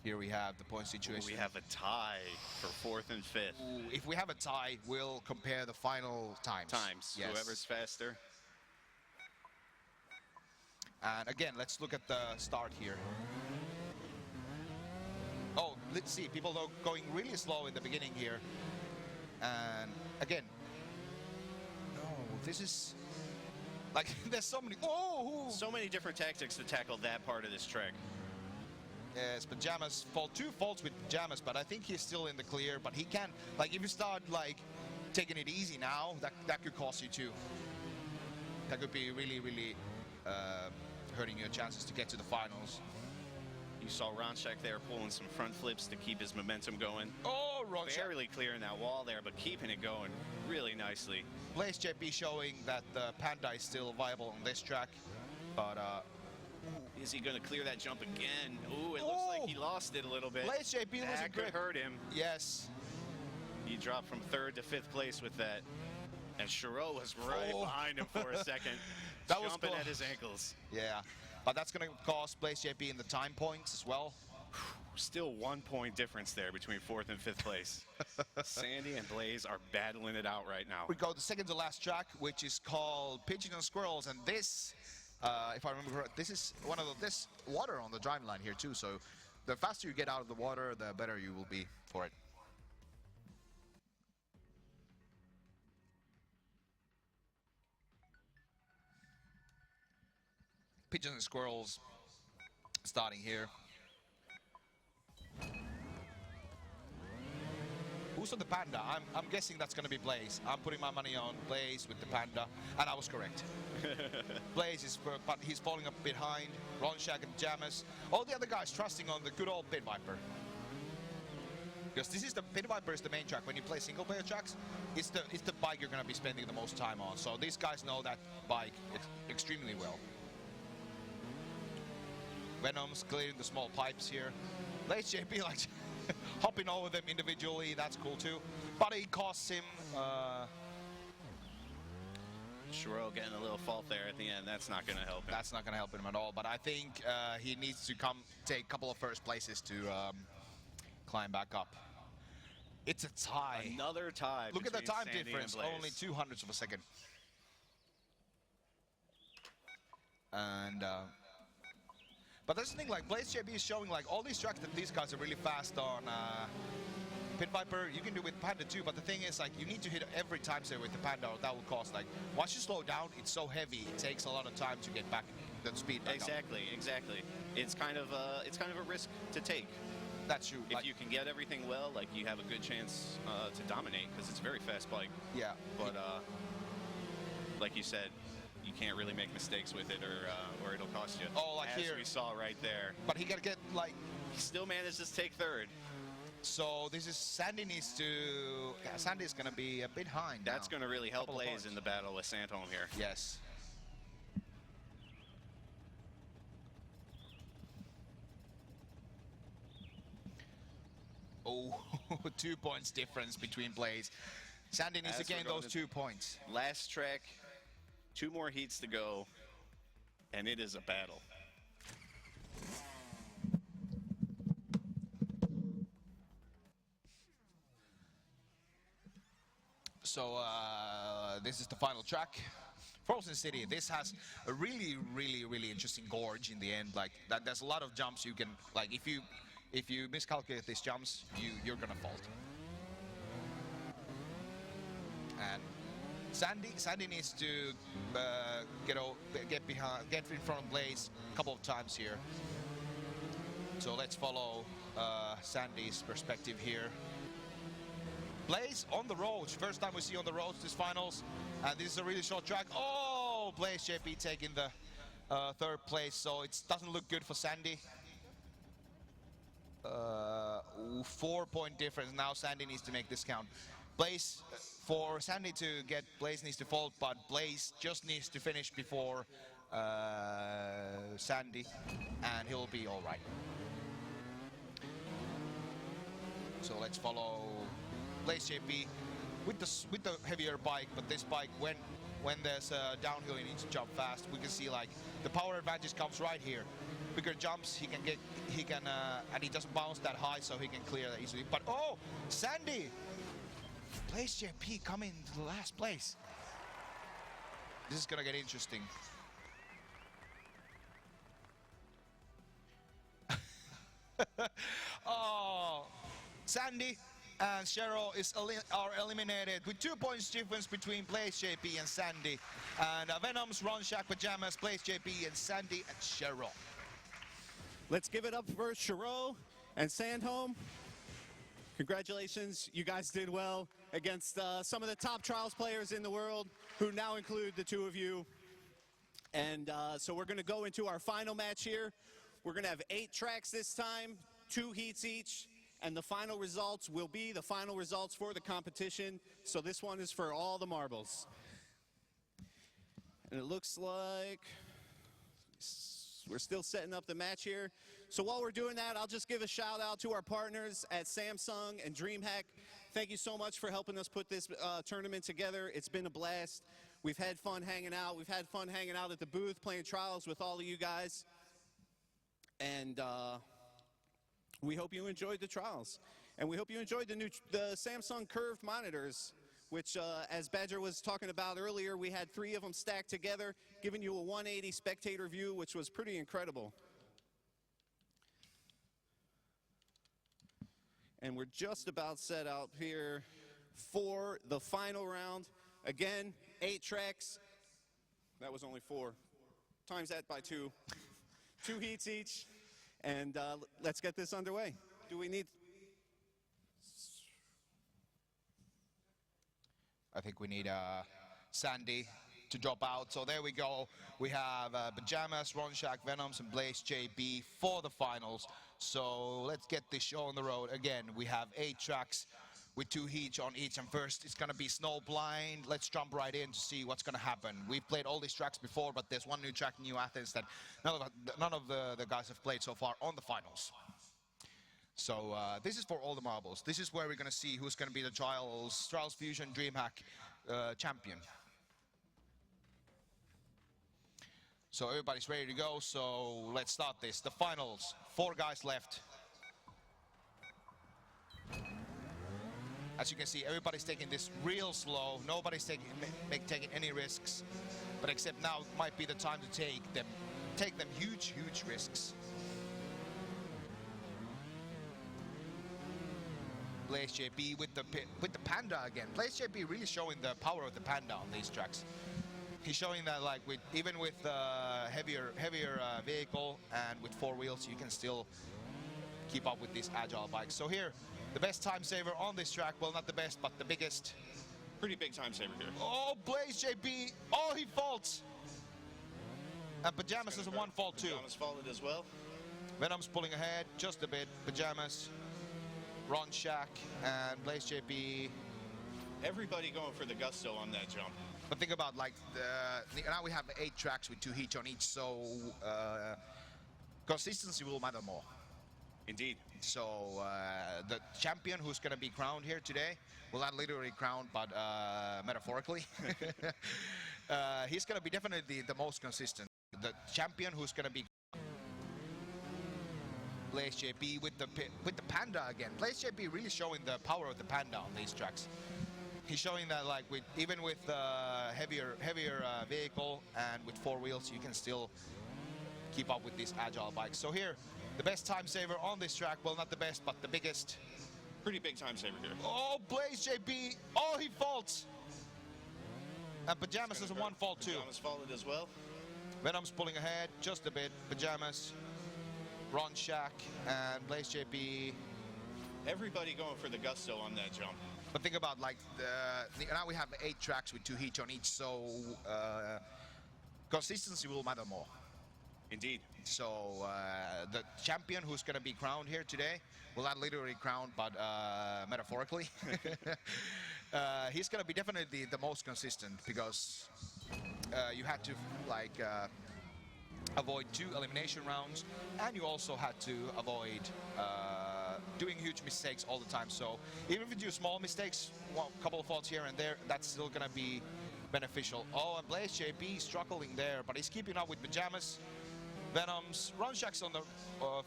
Here we have the point situation. We have a tie for 4th and 5th. Ooh, if we have a tie, we'll compare the final times. Yes. Whoever's faster. And again, let's look at the start here. Oh, let's see. People are going really slow in the beginning here. And again, no, this is like there's so many. Oh, so many different tactics to tackle that part of this track. Yes, Pajamas fault 2 faults with Pajamas, but I think he's still in the clear. But he can, like, if you start like taking it easy now, that could cost you too. That could be really, really. Hurting your chances to get to the finals. You saw Ronchak there pulling some front flips to keep his momentum going. Oh, Ronchak. Barely clearing that wall there, but keeping it going really nicely. Blaze JP showing that the Panda is still viable on this track. But, is he going to clear that jump again? Ooh, it looks like he lost it a little bit. Blaze JP losing that could hurt him. Yes. He dropped from 3rd to 5th place with that. And Cheryl was right behind him for a second. That was jumping at his ankles. Yeah, but that's going to cost Blaze JP in the time points as well. Still 1 point difference there between 4th and 5th place. Sandy and Blaze are battling it out right now. We go to second to last track, which is called Pigeons and Squirrels, and this, if I remember correct, this is one of this water on the driving line here too. So the faster you get out of the water, the better you will be for it. Pigeons and Squirrels starting here. Who's on the Panda? I'm guessing that's going to be Blaze. I'm putting my money on Blaze with the Panda, and I was correct. Blaze is, but he's falling up behind. Ronchak and Jammers. All the other guys trusting on the good old Pit Viper. Because this is the Pit Viper is the main track. When you play single player tracks, it's the bike you're going to be spending the most time on. So these guys know that bike extremely well. Venom's clearing the small pipes here. Blaze JP like hopping over them individually, that's cool too. But it costs him. Cheryl getting a little fault there at the end. That's not going to help him. That's not going to help him at all. But I think he needs to take a couple of first places to climb back up. It's a tie. Another tie. Look at the time Sandy difference. Only 0.02 of a second. And. But that's the thing, like, Blaze JP is showing, like, all these tracks that these guys are really fast on. Pit Viper, you can do with Panda too, but the thing is, like, you need to hit every time saver with the Panda, or that will cost, like, once you slow down, it's so heavy, it takes a lot of time to get back the speed back Exactly. It's kind of a risk to take. That's true. If you can get everything well, like you have a good chance to dominate because it's a very fast bike. Yeah. But like you said, you can't really make mistakes with it or it'll cost you. Oh, like as here. we saw right there. But he gotta get like. He still manages to take third. So this is Sandy needs to. Yeah, Sandy's gonna be a bit behind. That's now. gonna really help Couple of Blaze points. in the battle with Sandholm here. Yes. Oh, 2 points difference between Blaze. Sandy needs As to we're gain going those to- 2 points. Last track, 2 more heats to go, and it is a battle. So this is the final track. Frozen City. This has a really interesting gorge in the end. Like that, there's a lot of jumps you can. Like if you miscalculate these jumps, you're gonna fault. And Sandy needs to get in front of Blaze a couple of times here. So let's follow Sandy's perspective here. Blaze on the roads. First time we see on the roads this finals. And this is a really short track. Oh, Blaze JP taking the third place. So it doesn't look good for Sandy. 4 point difference. Now Sandy needs to make this count. Blaze, for Sandy to get, Blaze needs to fold, but Blaze just needs to finish before Sandy, and he'll be all right. So let's follow Blaze JP with the heavier bike, but this bike, when there's a downhill, he needs to jump fast. We can see like the power advantage comes right here. Bigger jumps, he can, and he doesn't bounce that high, so he can clear that easily. But oh, Sandy, Blaze JP coming to the last place. This is gonna get interesting. Oh, Sandy and Cheryl are eliminated with 2 points difference between Blaze JP and Sandy. And Venom's, Ron Shack, Pajamas, Blaze JP, and Sandy and Cheryl. Let's give it up for Shiro and Sandholm. Congratulations, you guys did well against some of the top trials players in the world, who now include the two of you. And so we're gonna go into our final match here. We're gonna have 8 tracks this time, 2 heats each, and the final results will be the final results for the competition. So this one is for all the marbles. And it looks like we're still setting up the match here. So while we're doing that, I'll just give a shout out to our partners at Samsung and DreamHack. Thank you so much for helping us put this tournament together. It's been a blast. We've had fun hanging out. We've had fun hanging out at the booth, playing trials with all of you guys. And we hope you enjoyed the trials. And we hope you enjoyed the Samsung curved monitors, which as Badger was talking about earlier, we had 3 of them stacked together, giving you a 180 spectator view, which was pretty incredible. And we're just about set out here for the final round. Again, 8 tracks. That was only 4. Times that by 2. 2 heats each. And let's get this underway. Do we need... I think we need Sandy to drop out. So there we go. We have Pajamas, Ron Shack, Venoms, and Blaze JB for the finals. So let's get this show on the road. Again, we have 8 tracks with 2 heats on each. And first, it's going to be Snowblind. Let's jump right in to see what's going to happen. We've played all these tracks before, but there's one new track in New Athens that none of the guys have played so far on the finals. So this is for all the marbles. This is where we're going to see who's going to be the Trials Fusion Dreamhack champion. So everybody's ready to go, so let's start this. The finals, 4 guys left. As you can see, everybody's taking this real slow. Nobody's taking any risks. But except now might be the time to take them huge risks. Blaze JP with the Panda again. Blaze JP really showing the power of the Panda on these tracks. He's showing that like even with heavier vehicle and with 4 wheels, you can still keep up with these agile bikes. So here, the best time saver on this track, well, not the best, but the biggest. Pretty big time saver here. Oh, Blaze JP, oh, he faults. And Pajamas is a one fault too. Pajamas faulted as well. Venom's pulling ahead just a bit. Pajamas, Ron Shack, and Blaze JP. Everybody going for the gusto on that jump. But think about like now we have 8 tracks with 2 heats on each, so consistency will matter more. Indeed. So the champion who's going to be crowned here today, well, not literally crowned, but metaphorically, he's going to be definitely the most consistent. The champion who's going to be Blaze JP with the Panda again. Blaze JP really showing the power of the Panda on these tracks. He's showing that like even with heavier vehicle and with 4 wheels, you can still keep up with these agile bikes. So here, the best time saver on this track, well, not the best, but the biggest. Pretty big time saver here. Oh, Blaze JP, oh, he faults. And Pajamas is a one fault too. Pajamas faulted as well. Venom's pulling ahead just a bit. Pajamas, Ron Shack, and Blaze JP. Everybody going for the gusto on that jump. But think about like now we have 8 tracks with 2 heats on each, so consistency will matter more. Indeed. So the champion who's going to be crowned here today, well, not literally crowned, but metaphorically, he's going to be definitely the most consistent because you had to like avoid 2 elimination rounds, and you also had to avoid doing huge mistakes all the time. So even if you do small mistakes, a couple of faults here and there, that's still going to be beneficial. Oh, and Blaze JP struggling there, but he's keeping up with Pajamas. Venom's, Ron Shack's on the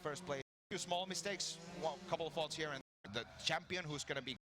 first place. Few small mistakes, a couple of faults here and there. The champion who's going to be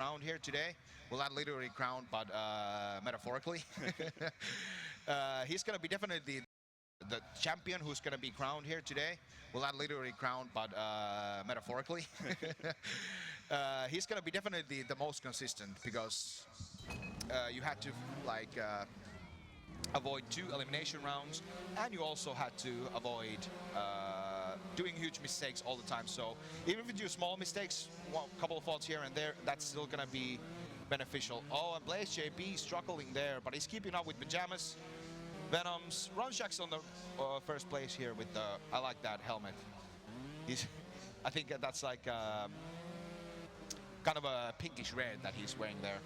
crowned here today, well, not literally crowned, but metaphorically, he's going to be definitely the champion who's going to be crowned here today, well, not literally crowned, but metaphorically, he's going to be definitely the most consistent because you had to like avoid 2 elimination rounds, and you also had to avoid doing huge mistakes all the time. So even if you do small mistakes, a couple of faults here and there, that's still going to be beneficial. Oh, and Blaze JP struggling there, but he's keeping up with Pajamas. Venom's, Ron Shack's on the first place here with the, I like that helmet. I think that's like kind of a pinkish red that he's wearing there.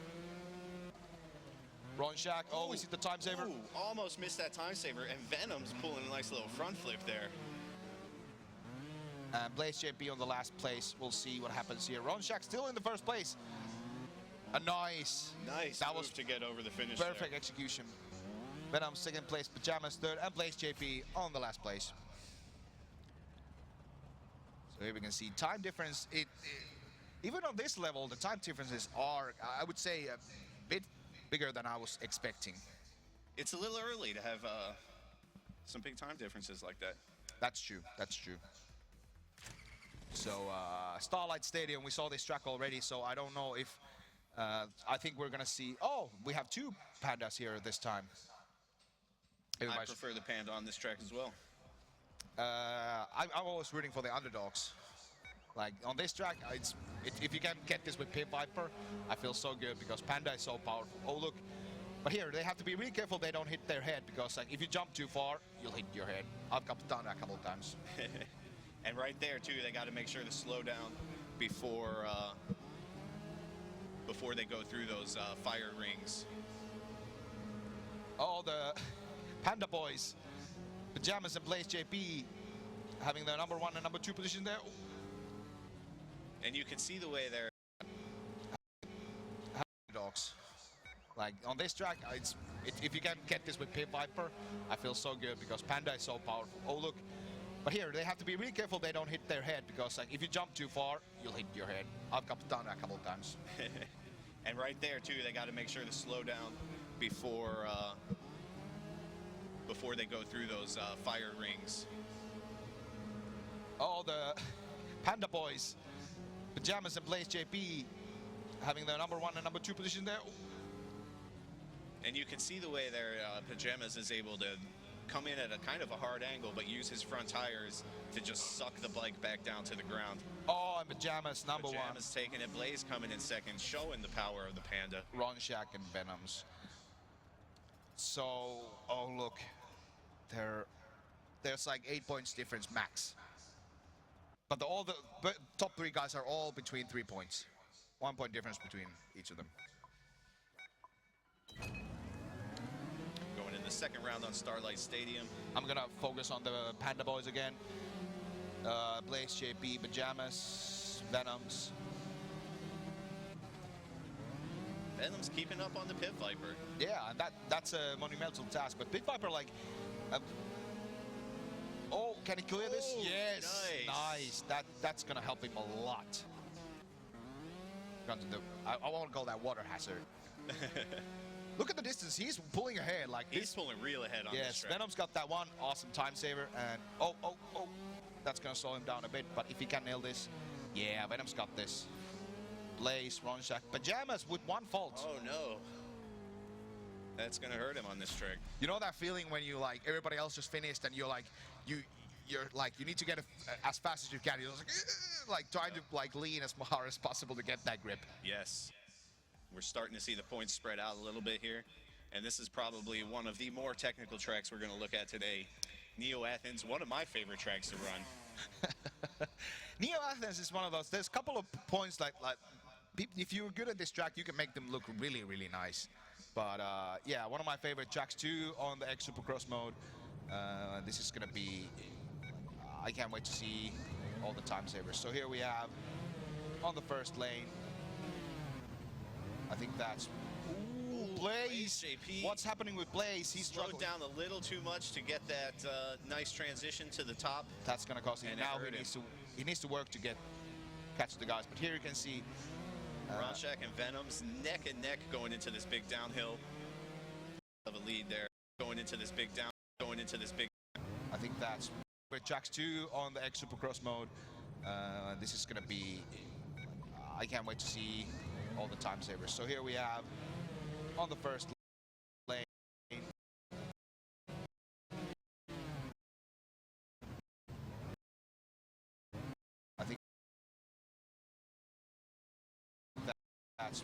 Ron Shack, oh, we see the time saver. Ooh, almost missed that time saver, and Venom's pulling a nice little front flip there. And Blaze JP on the last place. We'll see what happens here. Ron Shack still in the first place. A nice that was to get over the finish. Perfect execution. Venom second place, Pajamas third, and Blaze JP on the last place. So here we can see time difference. Even on this level, the time differences are, I would say, a bit bigger than I was expecting. It's a little early to have some big time differences like that. That's true. That's true. So Starlight Stadium, we saw this track already, so I don't know if I think we're gonna see. Oh, we have 2 pandas here this time. I prefer the panda on this track as well. I'm always rooting for the underdogs. Like on this track, if you can get this with Pit Viper, I feel so good because Panda is so powerful. Oh look, but here they have to be really careful they don't hit their head because like if you jump too far, you'll hit your head. I've done that a couple of times. And right there too, they got to make sure to slow down before they go through those fire rings. Oh, the Panda Boys, Pajamas and Blaze JP having their number 1 and number 2 position there. And you can see the way they're dogs. Like on this track, if you can get this with Pit Viper, I feel so good because Panda is so powerful. Oh look, but here they have to be really careful they don't hit their head because like if you jump too far, you'll hit your head. I've done that a couple of times. And right there too, they got to make sure to slow down before they go through those fire rings. Oh, the Panda Boys, Pajamas and Blaze JP having their number 1 and number 2 position there. And you can see the way their Pajamas is able to come in at a kind of a hard angle, but use his front tires to just suck the bike back down to the ground. Oh, and Pajamas number 1. Pajamas taking it, Blaze coming in second, showing the power of the Panda. Ron Shack and Venoms. So, oh look, there's like 8 points difference max. But but top 3 guys are all between 3 points. 1 point difference between each of them. Going in the second round on Starlight Stadium. I'm gonna focus on the Panda Boys again. Blaze JP, Pajamas, Venoms. Venom's keeping up on the Pit Viper. Yeah, and that's a monumental task. But Pit Viper, like, oh, can he clear this? Oh, Yes, nice. That's gonna help him a lot. I won't call that water hazard. Look at the distance. He's pulling ahead. Like he's pulling real ahead on this yes, track. Venom's got that one awesome time saver, and oh, that's gonna slow him down a bit. But if he can nail this, yeah, Venom's got this. Blaze, Ronshak, Pajamas with 1 fault. Oh no, that's gonna hurt him on this trick. You know that feeling when you like everybody else just finished and you're like you need to get as fast as you can. You're like trying to like lean as hard as possible to get that grip. Yes. We're starting to see the points spread out a little bit here. And this is probably one of the more technical tracks we're going to look at today. Neo Athens, one of my favorite tracks to run. Neo Athens is one of those. There's a couple of points like if you're good at this track, you can make them look really, really nice. But yeah, one of my favorite tracks too on the X Supercross mode. This is going to be, I can't wait to see all the time savers. So here we have on the first lane, I think that's Blaze. JP. What's happening with Blaze? He's slowed down a little too much to get that nice transition to the top. That's going to cost him. And now he needs to work to catch the guys. But here you can see Ronshak and Venoms neck and neck going into this big downhill. Of a lead there. Going into this big. I think that's with tracks 2 on the X Supercross mode. This is going to be, I can't wait to see all the time savers. So here we have on the first lane. I think that's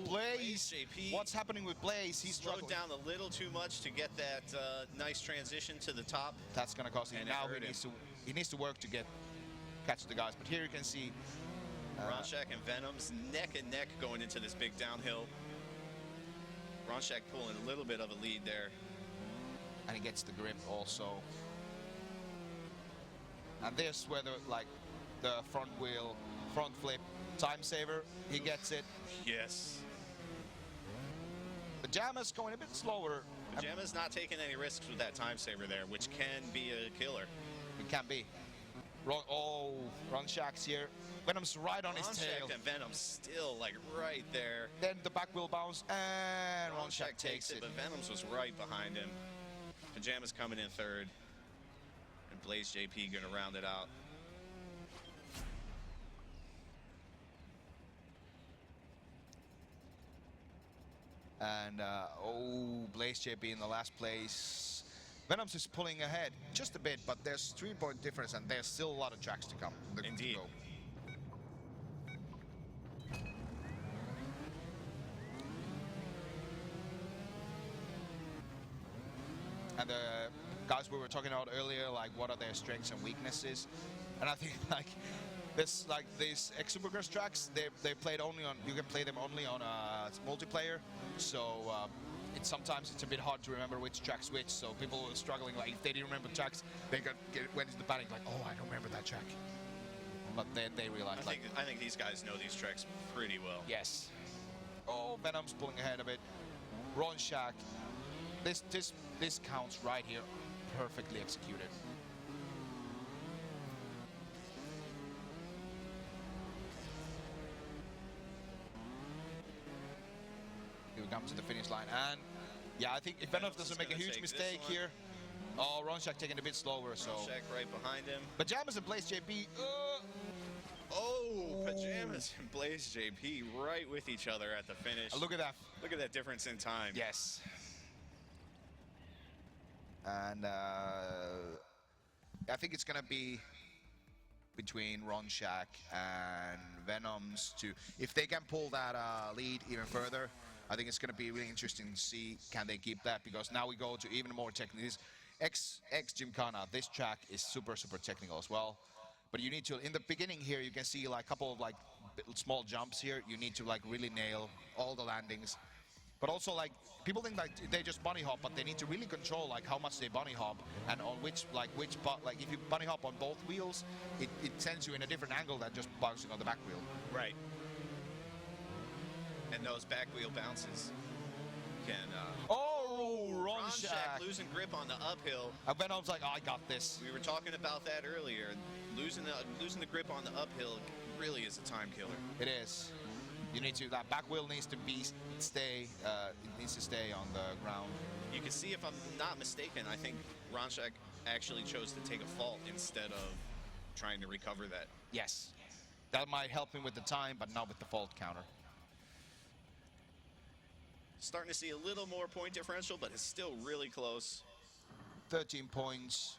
Blaze. JP. What's happening with Blaze? He's slowed down a little too much to get that nice transition to the top. That's going to cost him. And now he needs to work to catch the guys. But here you can see Ronshak and Venoms neck and neck going into this big downhill. Ronshak pulling a little bit of a lead there. And he gets the grip also. And this where the front flip time saver, he gets it. Yes. Pajamas going a bit slower. Pajamas not taking any risks with that time saver there, which can be a killer. It can be. Ronshak's here. Venom's right on his tail. And Venom's still like right there. Then the back wheel bounce and Ronshak takes it, but Venoms was right behind him. Pajamas coming in third. And Blaze JP gonna round it out. And Blaze JP in the last place. Venoms is pulling ahead just a bit, but there's 3 point difference and there's still a lot of tracks to come. Indeed. To go. And guys we were talking about earlier, like what are their strengths and weaknesses, and I think like these ex Supercross tracks, they played only on, you can play them only on multiplayer, so sometimes it's a bit hard to remember which track's which. So people were struggling, like if they didn't remember tracks, they went into the panic like, oh, I don't remember that track. But then they realized I think these guys know these tracks pretty well. Yes. Oh, Venom's pulling ahead a bit. Ron Shack. This counts right here. Perfectly executed. Here we come to the finish line, and yeah, I think if Venom doesn't make a huge mistake here. Oh, Ron Shack taking a bit slower, so. Ron Shack right behind him. Pajamas and Blaze JP. Oh, Pajamas and Blaze JP right with each other at the finish. Look at that. Look at that difference in time. Yes. And I think it's going to be between Ron Shack and Venoms to, if they can pull that lead even further, I think it's going to be really interesting to see can they keep that, because now we go to even more technical. X Gymkhana, this track is super technical as well. But you need to, in the beginning here, you can see like a couple of like small jumps here. You need to like really nail all the landings. But also like, people think like they just bunny hop, but they need to really control like how much they bunny hop and on which if you bunny hop on both wheels, it sends you in a different angle than just bouncing on the back wheel. Right. And those back wheel bounces can. Ron Shack losing grip on the uphill. And Venom's like, oh, I got this. We were talking about that earlier. Losing the grip on the uphill really is a time killer. It is. You need to, that back wheel needs to stay on the ground. You can see, if I'm not mistaken, I think Ron Shack actually chose to take a fault instead of trying to recover that. Yes. That might help him with the time, but not with the fault counter. Starting to see a little more point differential, but it's still really close. 13 points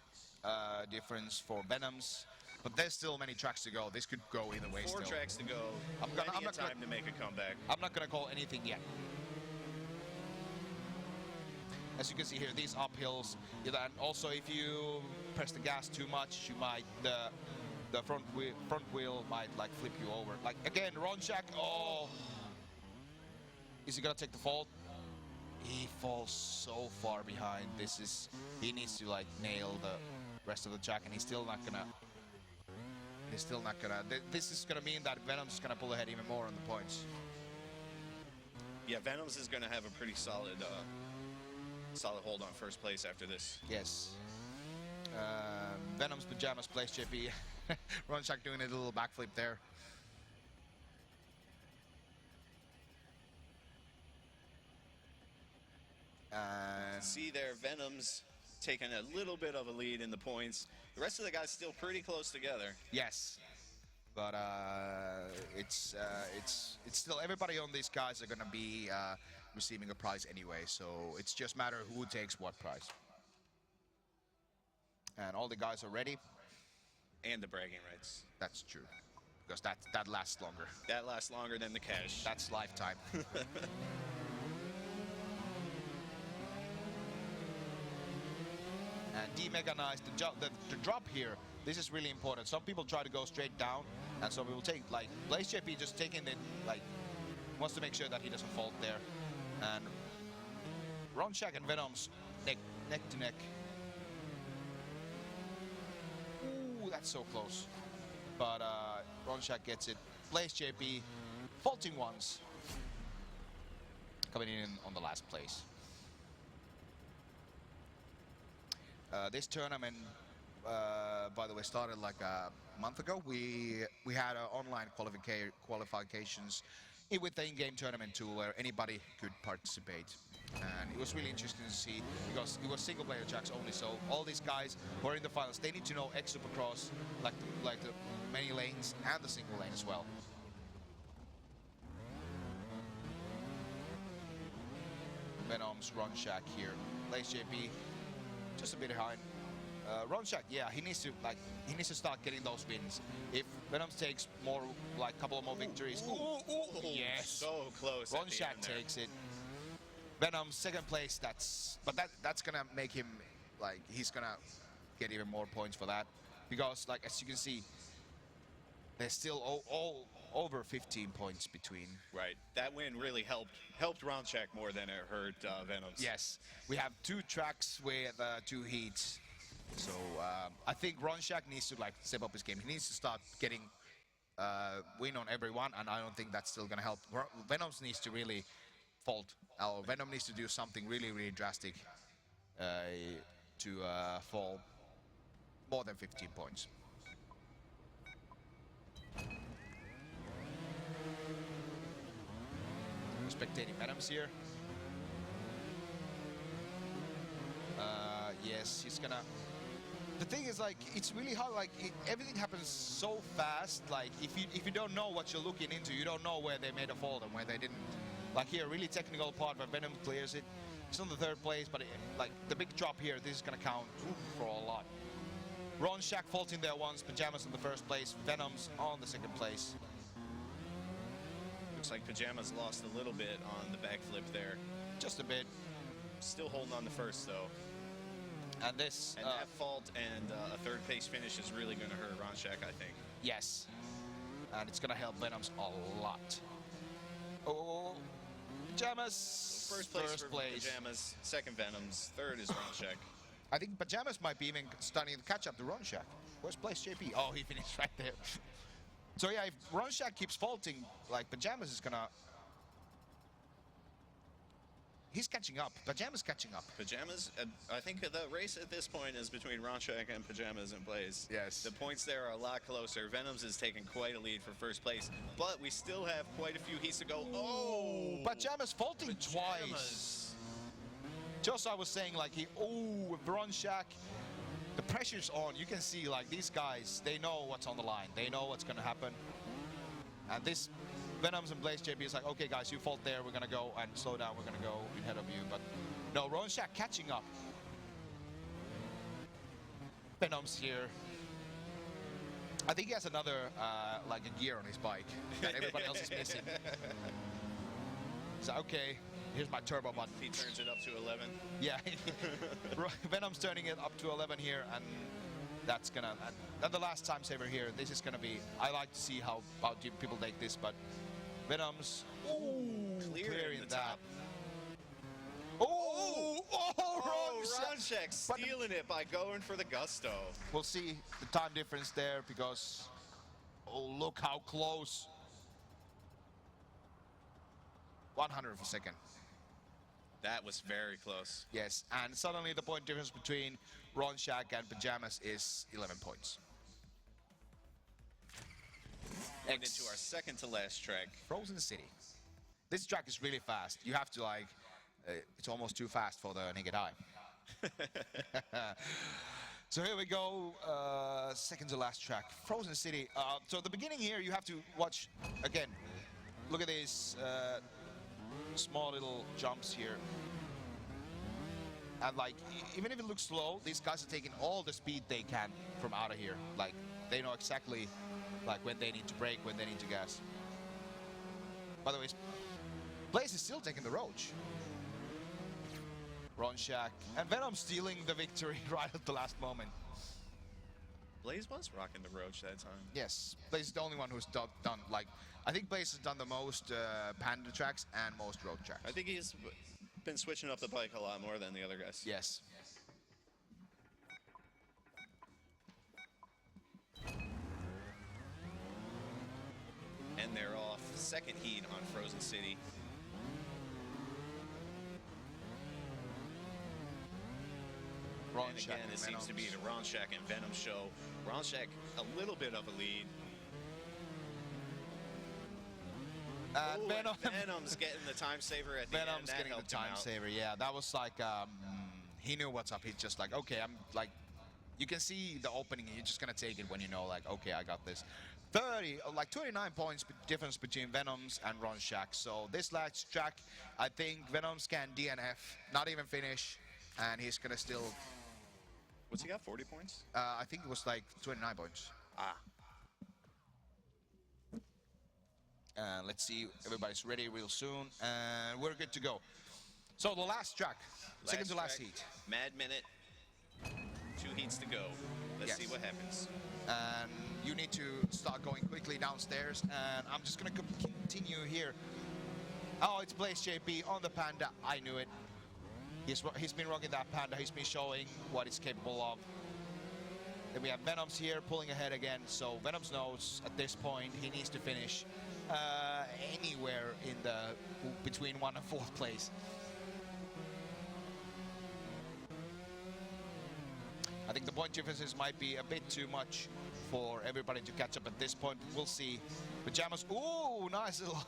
difference for Venoms. But there's still many tracks to go. This could go either way. Four tracks to go. I'm not time to make a comeback. I'm not gonna call anything yet. As you can see here, these uphills. And also, if you press the gas too much, you might the front wheel might like flip you over. Like again, Ron Shack. Oh, is he gonna take the fault? He falls so far behind. He needs to like nail the rest of the track, and he's still not gonna. This is gonna mean that Venom's gonna pull ahead even more on the points. Yeah, Venoms is gonna have a pretty solid hold on first place after this. Yes. Venom's Pajamas, Blaze JP. Ron Shack doing a little backflip there. And see there, Venom's taking a little bit of a lead in the points. The rest of the guys still pretty close together. Yes, but it's still, everybody on these guys are gonna be receiving a prize anyway, so it's just a matter of who takes what prize. And all the guys are ready. And the bragging rights. That's true, because that lasts longer. That lasts longer than the cash. That's lifetime. And demechanize the drop here. This is really important. Some people try to go straight down, and some people take, like Blaze JP just taking it, like wants to make sure that he doesn't fault there. And Ron Shack and Venom's neck to neck. Ooh, that's so close. But Ron Shack gets it. Blaze JP faulting ones, coming in on the last place. This tournament, by the way, started like a month ago. We had online qualifications with the in-game tournament tool where anybody could participate, and it was really interesting to see, because it was single-player tracks only. So all these guys who are in the finals, they need to know X Supercross, like the many lanes and the single lane as well. Venom's Ron Shack here. Blaze JP just a bit behind. Ron Shack, yeah, he needs to start getting those wins. If Venom takes more, like couple more victories. Yes. So close. Ron Shack takes it. Venom second place. That's gonna make him like he's gonna get even more points for that, because like as you can see, there's still all over 15 points between. Right. That win really helped Ronchak more than it hurt Venoms. Yes, we have 2 tracks with 2 heats. So I think Ronchak needs to like step up his game. He needs to start getting win on everyone, and I don't think that's still gonna help. Venoms needs to really fault. Venom needs to do something really, really drastic to fall more than 15 points. Spectating Venoms here. Yes, he's gonna. The thing is, like, it's really hard. Like, everything happens so fast. Like, if you don't know what you're looking into, you don't know where they made a fault and where they didn't. Like here, really technical part where Venom clears it. He's on the 3rd place, but like the big drop here, this is gonna count for a lot. Ronchak faulting there once, Pajamas in the 1st place, Venoms on the 2nd place. Looks like Pajamas lost a little bit on the backflip there. Just a bit. Still holding on the 1st though. And this... And that fault and a 3rd place finish is really going to hurt Ronchak, I think. Yes. And it's going to help Venoms a lot. Oh, Pajamas. First place for Pajamas, 2nd Venoms, 3rd is Ronchak. I think Pajamas might be even starting to catch up to Ronchak. First place, JP. Oh, he finished right there. So yeah, if Ronchak keeps faulting, like Pajamas is going to... He's catching up. Pajamas catching up. Pajamas, I think the race at this point is between Ronchak and Pajamas in place. Yes. The points there are a lot closer. Venoms is taking quite a lead for 1st place, but we still have quite a few heats to go. Oh! Pajamas faulting twice. Just I was saying, like, with Ronchak, the pressure's on. You can see, like, these guys, they know what's on the line. They know what's going to happen. And this... Venoms and Blaze JP is like, okay guys, you fault there, we're gonna go and slow down, we're gonna go ahead of you. But no, Ronchak catching up. Venoms here. I think he has another like a gear on his bike that everybody else is missing. So okay, here's my turbo button. He turns it up to 11. Yeah, Venom's turning it up to 11 here, and that's gonna. And the last time saver here. This is gonna be. I like to see how people take this, but Venom's clearing the that. top. Oh, Ronchak stealing it by going for the gusto. We'll see the time difference there because. Oh, look how close. 100 of a second. That was very close. Yes, and suddenly the point difference between Ronchak and Pajamas is 11 points. And into our 2nd to last track. Frozen City. This track is really fast. You have to like, it's almost too fast for the naked eye. So here we go, 2nd to last track, Frozen City. So the beginning here, you have to watch, again, look at these small little jumps here. And like, even if it looks slow, these guys are taking all the speed they can from out of here. Like, they know exactly like when they need to brake, when they need to gas. By the way, Blaze is still taking the Roach. Ronchak and Venom stealing the victory right at the last moment. Blaze was rocking the Roach that time. Yes, Blaze is the only one who's done like, I think Blaze has done the most Panda tracks and most road tracks. I think he's been switching up the bike a lot more than the other guys. Yes. And they're off 2nd heat on Frozen City. Ronchak and again, it seems to be the Ronchak and Venom show. Ronchak a little bit of a lead. Venom's getting the time saver at the end. Venom's getting the time saver. Yeah, that was like he knew what's up. He's just like, okay, I'm like, you can see the opening. You're just gonna take it when you know, like, okay, I got this. 29 points difference between Venoms and Ronchak. So this last track, I think Venoms can DNF, not even finish, and he's gonna still. What's he got? 40 points? I think it was like 29 points. Let's see, everybody's ready real soon, and we're good to go. So the last track, second to last heat. Mad Minute, 2 heats to go. Let's Yes. see what happens. And you need to start going quickly downstairs, and I'm just gonna continue here. Oh, it's Blaze JP on the Panda. I knew it. He's been rocking that Panda. He's been showing what he's capable of. Then we have Venoms here pulling ahead again. So Venoms knows at this point he needs to finish anywhere in the between 1 and 4th place. I think the point differences might be a bit too much for everybody to catch up at this point. We'll see. Pajamas, ooh, nice little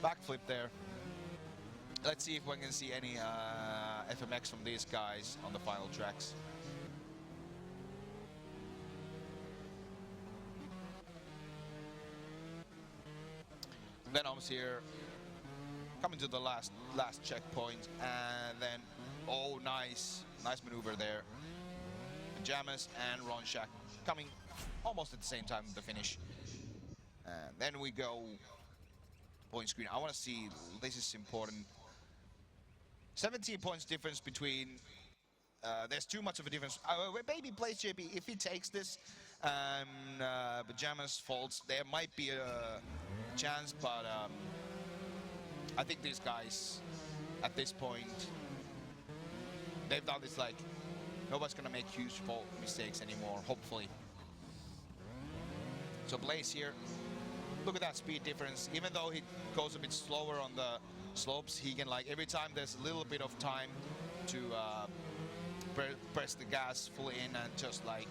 backflip there. Let's see if we can see any FMX from these guys on the final tracks. Venoms here, coming to the last checkpoint, and then, oh, nice maneuver there. Pajamas and Ronshak coming almost at the same time with the finish. And then we go point screen. I want to see, this is important. 17 points difference between, there's too much of a difference. Maybe Blaze JP, if he takes this and Pajamas falls, there might be a chance, but I think these guys at this point, they've done this like, nobody's gonna make huge fault mistakes anymore, hopefully. So Blaze here, look at that speed difference. Even though he goes a bit slower on the slopes, he can, like, every time there's a little bit of time to press the gas fully in and just like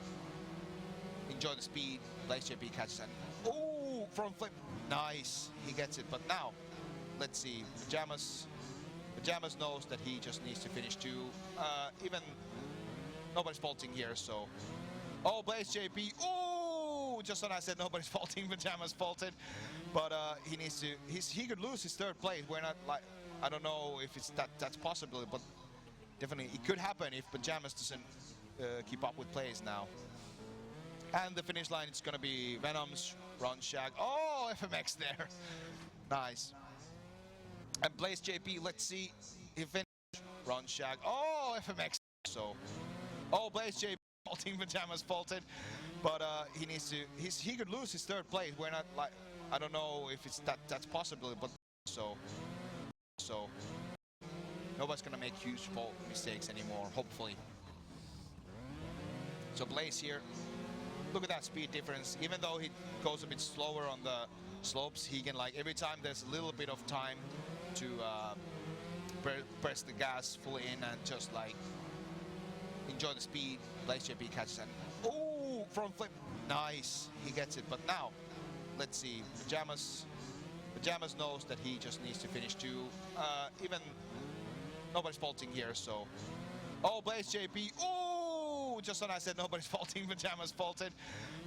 enjoy the speed. Blaze JP catches and, oh, front flip, nice, he gets it. But now, let's see, Pajamas knows that he just needs to finish too. Even nobody's faulting here, so. Oh, Blaze JP, oh, just when I said nobody's faulting, Pajamas faulted. But he needs to, he could lose his 3rd place. We're not like, I don't know if it's that's possible, but definitely it could happen if Pajamas doesn't keep up with plays now. And the finish line, it's gonna be Venoms, Ronshak, oh, FMX there, nice. And Blaze JP, let's see if Ronshak, oh, FMX, so. Oh, Blaze JP faulting, Pajamas faulted, but he needs to, he could lose his 3rd place. We're not like, I don't know if it's that's possible, but so nobody's gonna make huge fault mistakes anymore, hopefully. So Blaze here, look at that speed difference. Even though he goes a bit slower on the slopes, he can, like, every time there's a little bit of time to press the gas fully in and just like enjoy the speed. Blaze JP catches and, oh, front flip, nice, he gets it. But now, let's see, Pajamas knows that he just needs to finish too. Even nobody's faulting here, so. Oh, Blaze JP, oh, just when I said nobody's faulting, Pajamas faulted.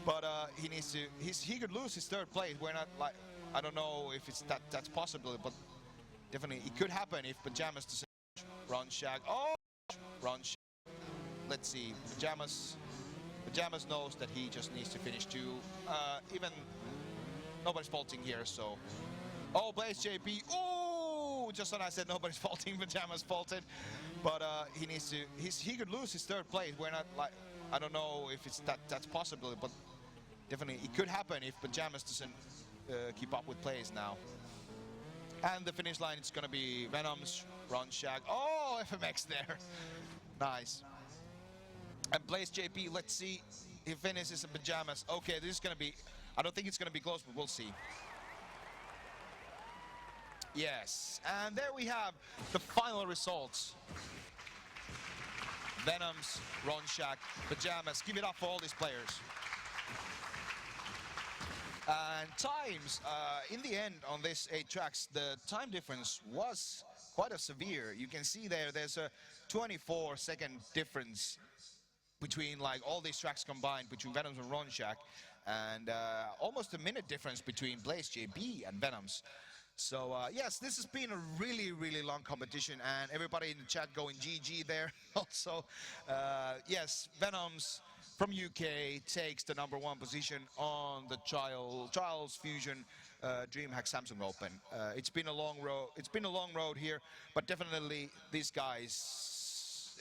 But he needs to, he could lose his 3rd place. We're not like, I don't know if it's that's possible, but definitely it could happen if Pajamas doesn't. Ronshak, oh, Ronshak. Let's see, Pajamas knows that he just needs to finish too. Even nobody's faulting here, so. Oh, Blaze JP, oh, just when I said nobody's faulting, Pajamas faulted. But he needs to, he could lose his 3rd place. We're not like, I don't know if it's that's possible, but definitely it could happen if Pajamas doesn't keep up with plays now. And the finish line, it's gonna be Venoms, Ronshak, oh, FMX there, nice. And Blaze JP, let's see if finishes in Pajamas. Okay, this is gonna be, I don't think it's gonna be close, but we'll see. Yes, and there we have the final results. Venoms, Ronshak, Pajamas, give it up for all these players. And times, in the end on this 8 tracks, the time difference was quite a severe. You can see there's a 24-second difference between, like, all these tracks combined between Venoms and Ronshak, and almost a minute difference between Blaze JP and Venoms. So yes, this has been a really, really long competition, and everybody in the chat going GG there also. Yes, Venoms from UK takes the #1 position on the Trials Fusion Dreamhack Samsung Open. It's been a long road. It's been a long road here, but definitely these guys,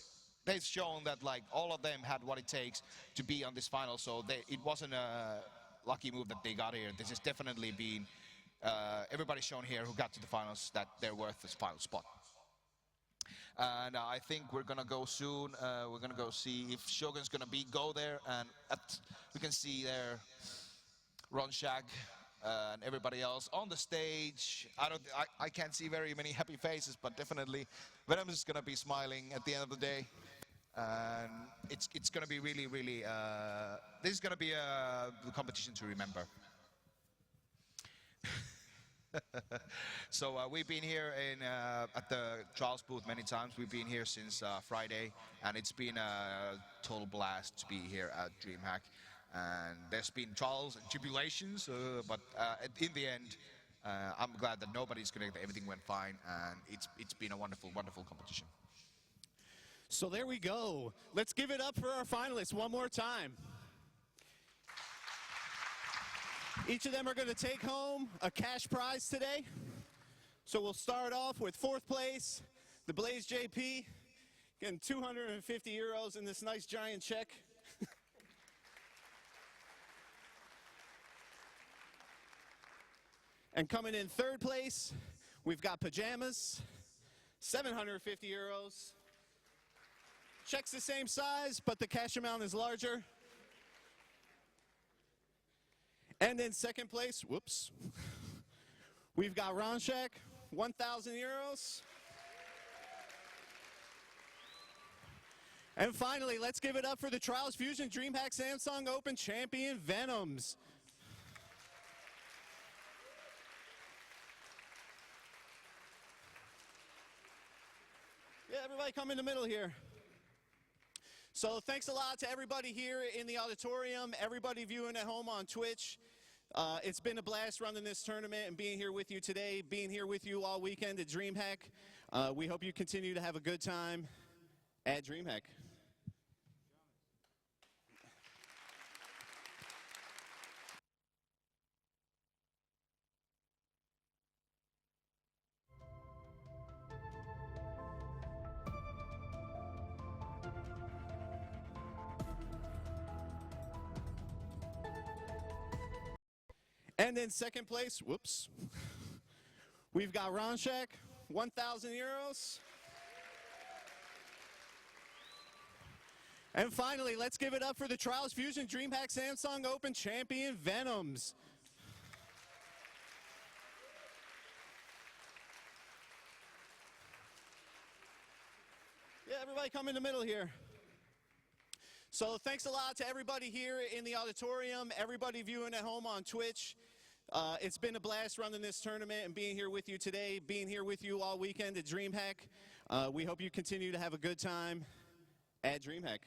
they've shown that like all of them had what it takes to be on this final. So it wasn't a lucky move that they got here. This has definitely been everybody shown here who got to the finals that they're worth this final spot. And I think we're gonna go soon. We're gonna go see if Shogun's gonna go there, and we can see there Ron Shag and everybody else on the stage. I can't see very many happy faces, but definitely Venom is gonna be smiling at the end of the day, and it's gonna be really, really. This is gonna be a competition to remember. So we've been here at the Trials booth many times. We've been here since Friday, and it's been a total blast to be here at DreamHack. And there's been trials and tribulations, but in the end, I'm glad that nobody's connected. Everything went fine, and it's been a wonderful, wonderful competition. So there we go. Let's give it up for our finalists one more time. Each of them are going to take home a cash prize today. So we'll start off with 4th place, the Blaze JP, getting 250 euros in this nice giant check. And coming in 3rd place, we've got Pajamas, 750 euros. Check's the same size, but the cash amount is larger. And in 2nd place, whoops, we've got Ronshak, 1,000 euros. And finally, let's give it up for the Trials Fusion Dreamhack Samsung Open champion, Venoms. Yeah, everybody come in the middle here. So thanks a lot to everybody here in the auditorium, everybody viewing at home on Twitch. It's been a blast running this tournament and being here with you today, being here with you all weekend at DreamHack. We hope you continue to have a good time at DreamHack. And in 2nd place, whoops, we've got Ronshak, 1,000 euros. And finally, let's give it up for the Trials Fusion Dreamhack Samsung Open champion, Venoms. Yeah, everybody come in the middle here. So thanks a lot to everybody here in the auditorium, everybody viewing at home on Twitch. It's been a blast running this tournament and being here with you today, being here with you all weekend at DreamHack. We hope you continue to have a good time at DreamHack.